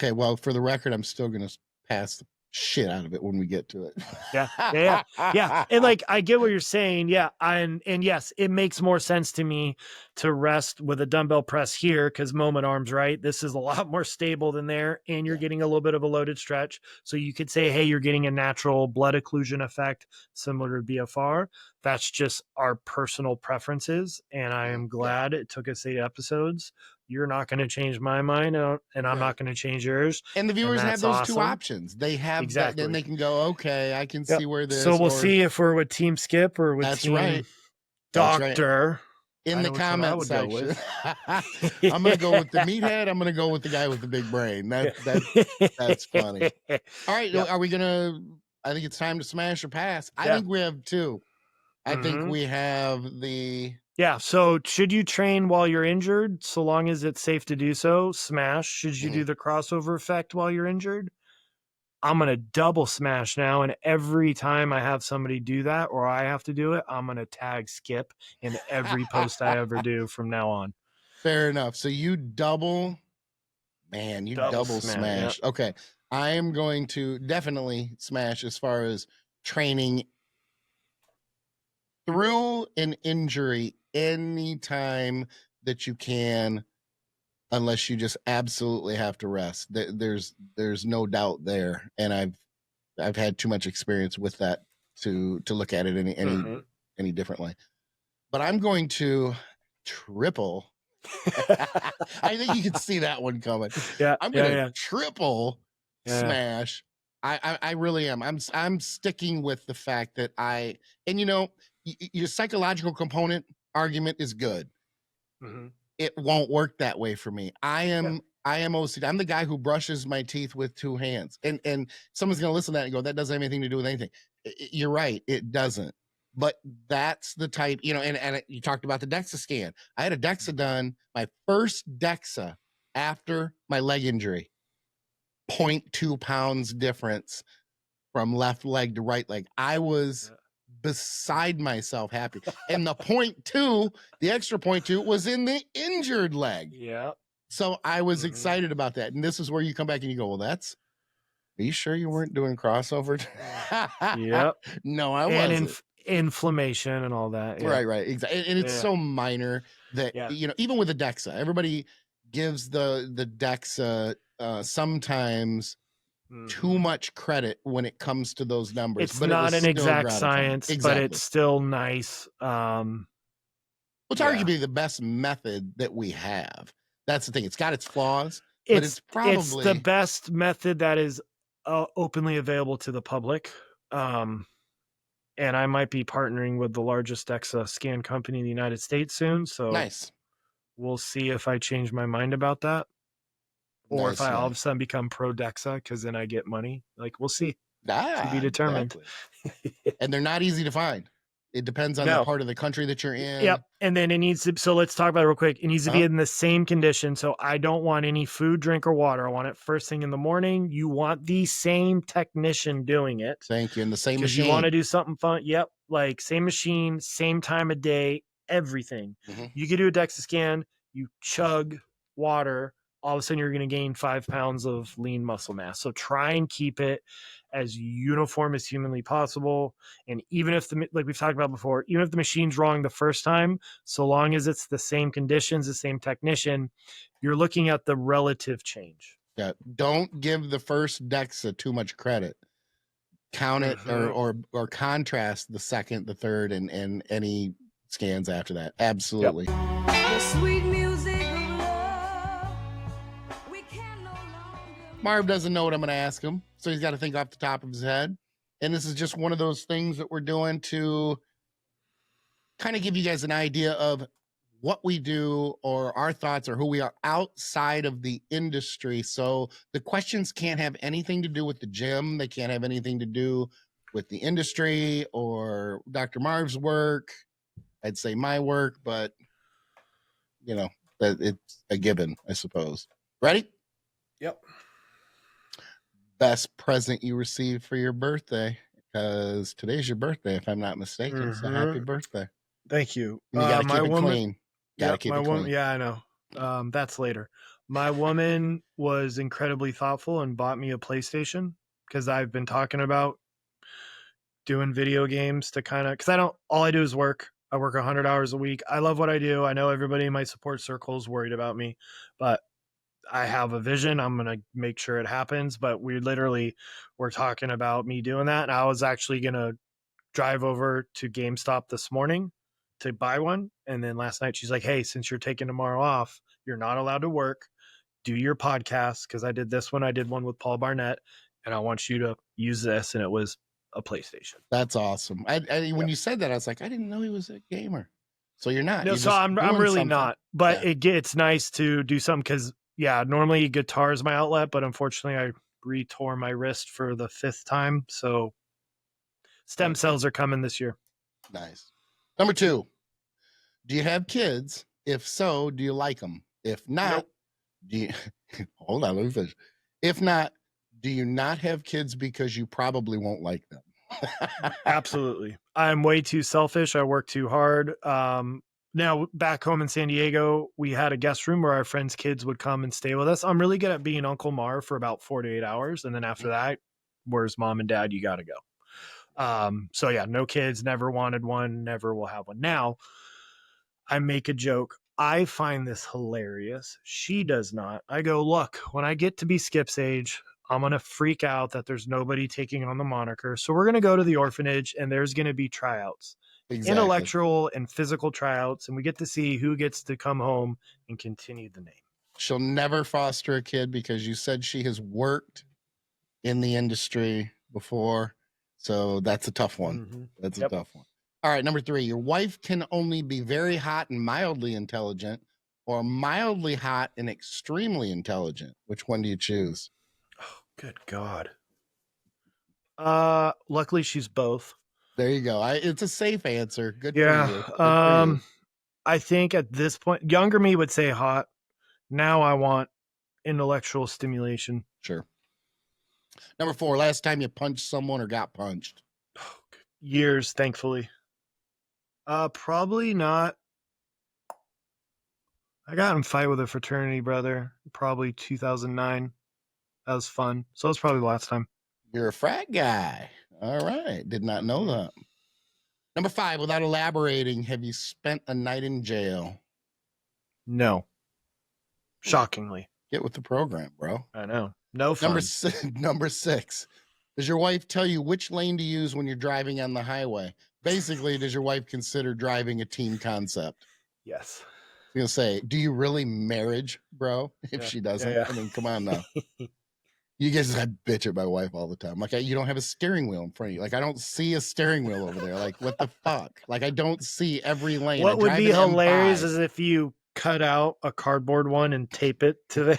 [SPEAKER 1] Okay, well, for the record, I'm still gonna pass the shit out of it when we get to it.
[SPEAKER 2] Yeah. And like, I get what you're saying. Yeah. And yes, it makes more sense to me to rest with a dumbbell press here because moment arms, right? This is a lot more stable than there. And you're
[SPEAKER 1] Yeah.
[SPEAKER 2] getting a little bit of a loaded stretch. So you could say, hey, you're getting a natural blood occlusion effect similar to BFR. That's just our personal preferences. And I am glad it took us 8 episodes. You're not going to change my mind, and I'm
[SPEAKER 1] Right.
[SPEAKER 2] not going to change yours.
[SPEAKER 1] And the viewers have
[SPEAKER 2] that's
[SPEAKER 1] those 2
[SPEAKER 2] awesome.
[SPEAKER 1] options. They have that, then
[SPEAKER 2] Exactly.
[SPEAKER 1] they can go, okay, I can
[SPEAKER 2] Yep.
[SPEAKER 1] see where
[SPEAKER 2] So
[SPEAKER 1] this,
[SPEAKER 2] we'll
[SPEAKER 1] or
[SPEAKER 2] see if we're with Team Skip or with
[SPEAKER 1] that's
[SPEAKER 2] Team
[SPEAKER 1] right. That's right.
[SPEAKER 2] Doctor.
[SPEAKER 1] In
[SPEAKER 2] I
[SPEAKER 1] the
[SPEAKER 2] know which one I
[SPEAKER 1] comment
[SPEAKER 2] would go
[SPEAKER 1] section.
[SPEAKER 2] with.
[SPEAKER 1] I'm gonna go with the meathead. I'm gonna go with the guy with the big brain. That's funny. All right,
[SPEAKER 2] Yep.
[SPEAKER 1] are we gonna? I think it's time to smash or pass. I
[SPEAKER 2] Yeah.
[SPEAKER 1] think we have 2. I think
[SPEAKER 2] Mhm.
[SPEAKER 1] we have the
[SPEAKER 2] Yeah. So should you train while you're injured, so long as it's safe to do so? Smash. Should you do the crossover effect while you're injured? I'm going to double smash now. And every time I have somebody do that or I have to do it, I'm going to tag Skip in every post I ever do from now on.
[SPEAKER 1] Fair enough. So you double
[SPEAKER 2] Smash. Yeah.
[SPEAKER 1] smash. Okay. I am going to definitely smash as far as training through an injury anytime that you can, unless you just absolutely have to rest. There's no doubt there. And I've had too much experience with that to look at it any differently. But I'm going to triple. I think you can see that one coming.
[SPEAKER 2] Yeah.
[SPEAKER 1] I'm gonna triple smash. I really am. I'm sticking with the fact that your psychological component argument is good.
[SPEAKER 2] Mm-hmm.
[SPEAKER 1] It won't work that way for me. I am OCD. I'm the guy who brushes my teeth with 2 hands. And someone's gonna listen to that and go, that doesn't have anything to do with anything. You're right, it doesn't. But that's the type, and you talked about the DEXA scan. I had a DEXA done, my first DEXA after my leg injury, 0.2 pounds difference from left leg to right leg. I was beside myself happy. And the 0.2, the extra 0.2 was in the injured leg.
[SPEAKER 2] Yeah.
[SPEAKER 1] So I was excited about that. And this is where you come back and you go, well, are you sure you weren't doing crossover?
[SPEAKER 2] Yep.
[SPEAKER 1] No, I wasn't.
[SPEAKER 2] And inflammation and all that. Yeah.
[SPEAKER 1] Right. Exactly. And it's so minor that, even with the DEXA, everybody gives the DEXA sometimes too much credit when it comes to those numbers.
[SPEAKER 2] It's
[SPEAKER 1] but
[SPEAKER 2] not an exact
[SPEAKER 1] gratifying.
[SPEAKER 2] science, but it's still nice.
[SPEAKER 1] It's arguably the best method that we have. That's the thing. It's got its flaws, but it's probably
[SPEAKER 2] the best method that is openly available to the public. And I might be partnering with the largest DEXA scan company in the United States soon. So
[SPEAKER 1] nice.
[SPEAKER 2] We'll see if I change my mind about that. Or if I all of a sudden become pro DEXA, because then I get money. Like, we'll see. To be determined.
[SPEAKER 1] Exactly. And they're not easy to find. It depends on the part of the country that you're in.
[SPEAKER 2] Yep. And then it needs to, so let's talk about it real quick. It needs to be in the same condition. So I don't want any food, drink, or water. I want it first thing in the morning. You want the same technician doing it.
[SPEAKER 1] Thank you. And the same machine.
[SPEAKER 2] You want to do something fun. Yep. Like same machine, same time of day, everything. You can do a DEXA scan, you chug water, all of a sudden you're going to gain 5 pounds of lean muscle mass. So try and keep it as uniform as humanly possible. And even if like we've talked about before, even if the machine's wrong the first time, so long as it's the same conditions, the same technician, you're looking at the relative change.
[SPEAKER 1] Yeah. Don't give the first DEXA too much credit. Count it or contrast the second, the third, and any scans after that. Absolutely.
[SPEAKER 3] The sweet music of love.
[SPEAKER 1] Marv doesn't know what I'm going to ask him, so he's got to think off the top of his head. And this is just one of those things that we're doing to kind of give you guys an idea of what we do or our thoughts or who we are outside of the industry. So the questions can't have anything to do with the gym. They can't have anything to do with the industry or Dr. Marv's work. I'd say my work, but that it's a given, I suppose. Ready?
[SPEAKER 2] Yep.
[SPEAKER 1] Best present you received for your birthday, because today's your birthday, if I'm not mistaken. So happy birthday.
[SPEAKER 2] Thank you.
[SPEAKER 1] And you got to keep it clean. Gotta keep it clean.
[SPEAKER 2] Yeah, I know. That's later. My woman was incredibly thoughtful and bought me a PlayStation because I've been talking about doing video games to because all I do is work. I work 100 hours a week. I love what I do. I know everybody in my support circle is worried about me, but I have a vision. I'm going to make sure it happens. But we're talking about me doing that. And I was actually going to drive over to GameStop this morning to buy one. And then last night she's like, hey, since you're taking tomorrow off, you're not allowed to work. Do your podcast. Cause I did this one. I did one with Paul Barnett and I want you to use this. And it was a PlayStation.
[SPEAKER 1] That's awesome. When you said that, I was like, I didn't know he was a gamer. So you're not.
[SPEAKER 2] No, so I'm really not. But it's nice to do something because, normally guitar is my outlet, but unfortunately I retore my wrist for the 5th time. So stem cells are coming this year.
[SPEAKER 1] Nice. Number 2, do you have kids? If so, do you like them? If not, do you hold on, let me finish. If not, do you not have kids because you probably won't like them?
[SPEAKER 2] Absolutely. I'm way too selfish. I work too hard. Now back home in San Diego, we had a guest room where our friends' kids would come and stay with us. I'm really good at being Uncle Marv for about 4 to 8 hours. And then after that, where's mom and dad? You got to go. So no kids, never wanted one, never will have one. Now I make a joke. I find this hilarious. She does not. I go, look, when I get to be Skip's age, I'm going to freak out that there's nobody taking on the moniker. So we're going to go to the orphanage and there's going to be tryouts, intellectual and physical tryouts. And we get to see who gets to come home and continue the name.
[SPEAKER 1] She'll never foster a kid because you said she has worked in the industry before. So that's a tough one. That's a tough one. All right. Number 3, your wife can only be very hot and mildly intelligent or mildly hot and extremely intelligent. Which one do you choose?
[SPEAKER 2] Oh, good God. Luckily she's both.
[SPEAKER 1] There you go. It's a safe answer. Good for you.
[SPEAKER 2] Yeah.
[SPEAKER 1] Good for you.
[SPEAKER 2] I think at this point, younger me would say hot. Now I want intellectual stimulation.
[SPEAKER 1] Sure. Number 4, last time you punched someone or got punched.
[SPEAKER 2] Years, thankfully. Probably not. I got in a fight with a fraternity brother, probably 2009. That was fun. So that's probably the last time.
[SPEAKER 1] You're a frat guy. All right. Did not know that. Number 5, without elaborating, have you spent a night in jail?
[SPEAKER 2] No. Shockingly.
[SPEAKER 1] Get with the program, bro.
[SPEAKER 2] I know. No fun.
[SPEAKER 1] Number 6, does your wife tell you which lane to use when you're driving on the highway? Basically, does your wife consider driving a team concept?
[SPEAKER 2] Yes.
[SPEAKER 1] I'm going to say, do you really marriage, bro? If
[SPEAKER 2] Yeah.
[SPEAKER 1] she doesn't,
[SPEAKER 2] Yeah.
[SPEAKER 1] I mean, come on now. You guys, I bitch at my wife all the time. Like, you don't have a steering wheel in front of you. Like, I don't see a steering wheel over there. Like, what the fuck? Like, I don't see every lane.
[SPEAKER 2] What
[SPEAKER 1] I
[SPEAKER 2] would
[SPEAKER 1] drive
[SPEAKER 2] be
[SPEAKER 1] an
[SPEAKER 2] hilarious
[SPEAKER 1] M5.
[SPEAKER 2] is if you cut out a cardboard one and tape it to the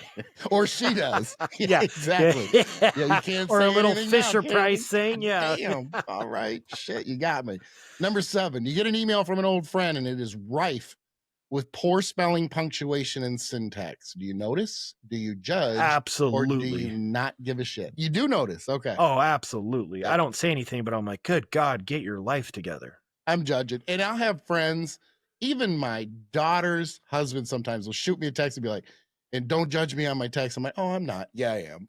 [SPEAKER 1] Or she does.
[SPEAKER 2] Yeah.
[SPEAKER 1] Exactly.
[SPEAKER 2] Yeah.
[SPEAKER 1] Yeah, you can't
[SPEAKER 2] Or
[SPEAKER 1] say
[SPEAKER 2] a little
[SPEAKER 1] anything now,
[SPEAKER 2] Fisher
[SPEAKER 1] can
[SPEAKER 2] Price
[SPEAKER 1] you?
[SPEAKER 2] saying, yeah.
[SPEAKER 1] Damn. All right. Shit, you got me. Number 7, you get an email from an old friend and it is rife with poor spelling, punctuation, and syntax. Do you notice? Do you judge?
[SPEAKER 2] Absolutely.
[SPEAKER 1] Or do you not give a shit? You do notice. Okay.
[SPEAKER 2] Oh, absolutely.
[SPEAKER 1] Yep.
[SPEAKER 2] I don't say anything, but I'm like, good God, get your life together.
[SPEAKER 1] I'm judging. And I'll have friends, even my daughter's husband sometimes will shoot me a text and be like, and don't judge me on my text. I'm like, oh, I'm not. Yeah, I am.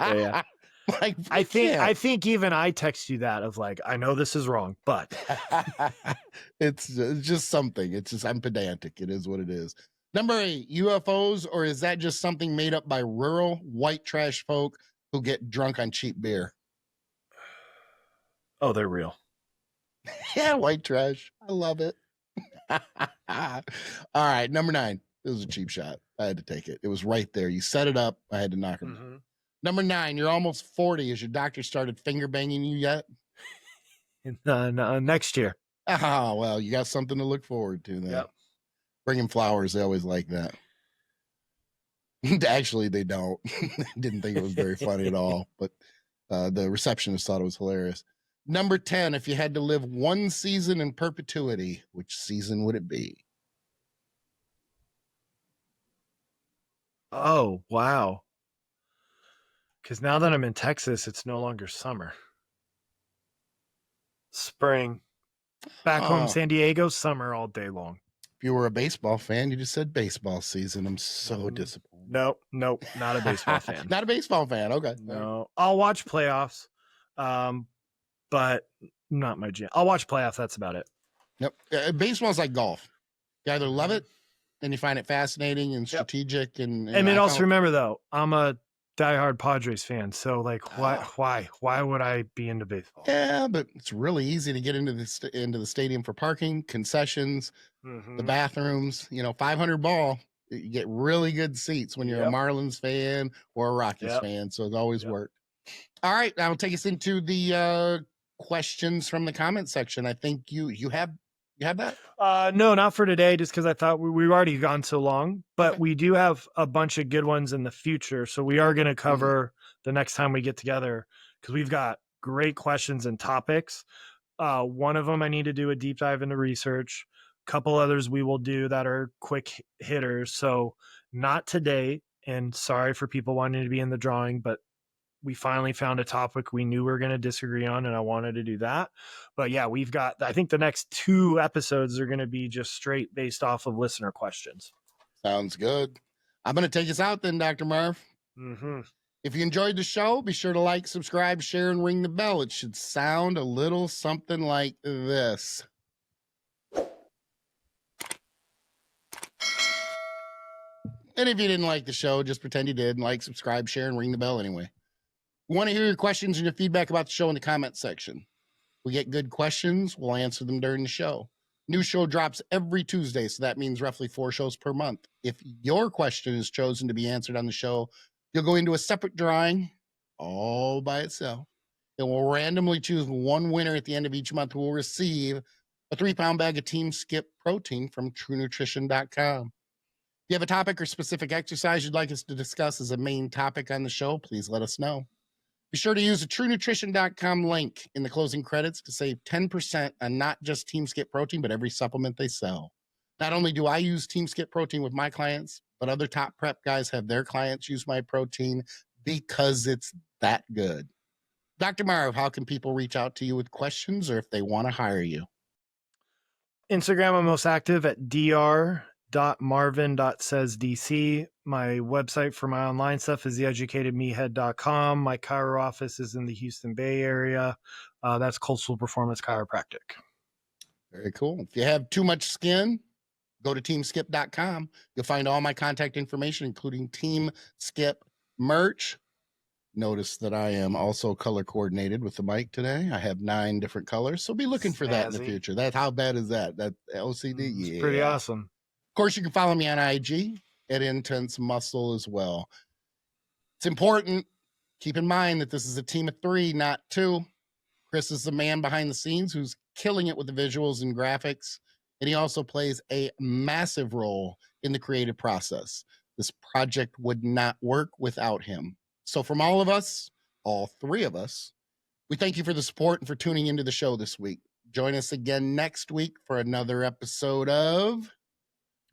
[SPEAKER 2] Yeah.
[SPEAKER 1] Like,
[SPEAKER 2] I think even I text you that of like, I know this is wrong, but
[SPEAKER 1] it's just something. It's just, I'm pedantic. It is what it is. Number 8, UFOs, or is that just something made up by rural white trash folk who get drunk on cheap beer?
[SPEAKER 2] oh, they're real.
[SPEAKER 1] Yeah, white trash. I love it. All right, number 9. It was a cheap shot. I had to take it. It was right there. You set it up. I had to knock it down. Number 9, you're almost 40. Has your doctor started finger banging you yet?
[SPEAKER 2] No, next year.
[SPEAKER 1] Oh, well, you got something to look forward to then.
[SPEAKER 2] Yep.
[SPEAKER 1] Bringing flowers, they always like that. Actually, they don't. Didn't think it was very funny at all, but the receptionist thought it was hilarious. Number 10, if you had to live one season in perpetuity, which season would it be?
[SPEAKER 2] Oh, wow. Because now that I'm in Texas, it's no longer summer. Spring. Back home,
[SPEAKER 1] Oh.
[SPEAKER 2] San Diego, summer all day long.
[SPEAKER 1] If you were a baseball fan, you just said baseball season. I'm so disappointed.
[SPEAKER 2] Nope, not a baseball fan.
[SPEAKER 1] Not a baseball fan. Okay.
[SPEAKER 2] No, I'll watch playoffs, but not my jam. I'll watch playoffs. That's about it.
[SPEAKER 1] Yep. Baseball's like golf. You either love it and you find it fascinating and strategic. And
[SPEAKER 2] then also remember though, I'm a diehard Padres fan. So like, why would I be into baseball?
[SPEAKER 1] Yeah, but it's really easy to get into the stadium for parking, concessions, the bathrooms. 500 ball. You get really good seats when you're a Marlins fan or a Rockies fan. So it's always worked. All right, I'll take us into the questions from the comment section. I think you have that.
[SPEAKER 2] No, not for today, just because I thought we've already gone so long. But we do have a bunch of good ones in the future, so we are going to cover the next time we get together because we've got great questions and topics. One of them I need to do a deep dive into research. A couple others we will do that are quick hitters. So not today, and sorry for people wanting to be in the drawing, but we finally found a topic we knew we were going to disagree on, and I wanted to do that. But yeah, I think the next 2 episodes are going to be just straight based off of listener questions.
[SPEAKER 1] Sounds good. I'm going to take us out then, Dr. Marv. If you enjoyed the show, be sure to like, subscribe, share, and ring the bell. It should sound a little something like this. And if you didn't like the show, just pretend you did and like, subscribe, share, and ring the bell anyway. We want to hear your questions and your feedback about the show in the comment section. We get good questions, we'll answer them during the show. New show drops every Tuesday, so that means roughly 4 shows per month. If your question is chosen to be answered on the show, you'll go into a separate drawing all by itself. And we'll randomly choose one winner at the end of each month who will receive a 3-pound bag of Team Skip protein from TrueNutrition.com. If you have a topic or specific exercise you'd like us to discuss as a main topic on the show, please let us know. Be sure to use the TrueNutrition.com link in the closing credits to save 10% on not just Team Skip protein, but every supplement they sell. Not only do I use Team Skip protein with my clients, but other top prep guys have their clients use my protein because it's that good. Dr. Marv, how can people reach out to you with questions or if they want to hire you?
[SPEAKER 2] Instagram, I'm most active at dr.marvin.saysdc. My website for my online stuff is theeducatedmeathead.com. My chiro office is in the Houston Bay area. That's Coastal Performance Chiropractic.
[SPEAKER 1] Very cool. If you have too much skin, go to teamskip.com. You'll find all my contact information, including Team Skip merch. Notice that I am also color coordinated with the mic today. I have 9 different colors, so be looking for that in the
[SPEAKER 2] Snazzy.
[SPEAKER 1] future. That how bad is that? That OCD?
[SPEAKER 2] It's
[SPEAKER 1] Yeah.
[SPEAKER 2] pretty awesome.
[SPEAKER 1] Of course, you can follow me on IG at Intense Muscle as well. It's important. Keep in mind that this is a team of 3, not 2. Chris is the man behind the scenes who's killing it with the visuals and graphics, and he also plays a massive role in the creative process. This project would not work without him. So from all of us, all 3 of us, we thank you for the support and for tuning into the show this week. Join us again next week for another episode of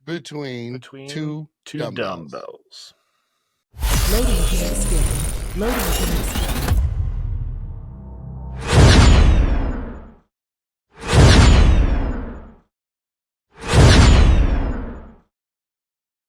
[SPEAKER 1] Between Two Dumbbells.
[SPEAKER 2] Dumbbells.
[SPEAKER 4] Loading King Skip. Loading King Skip.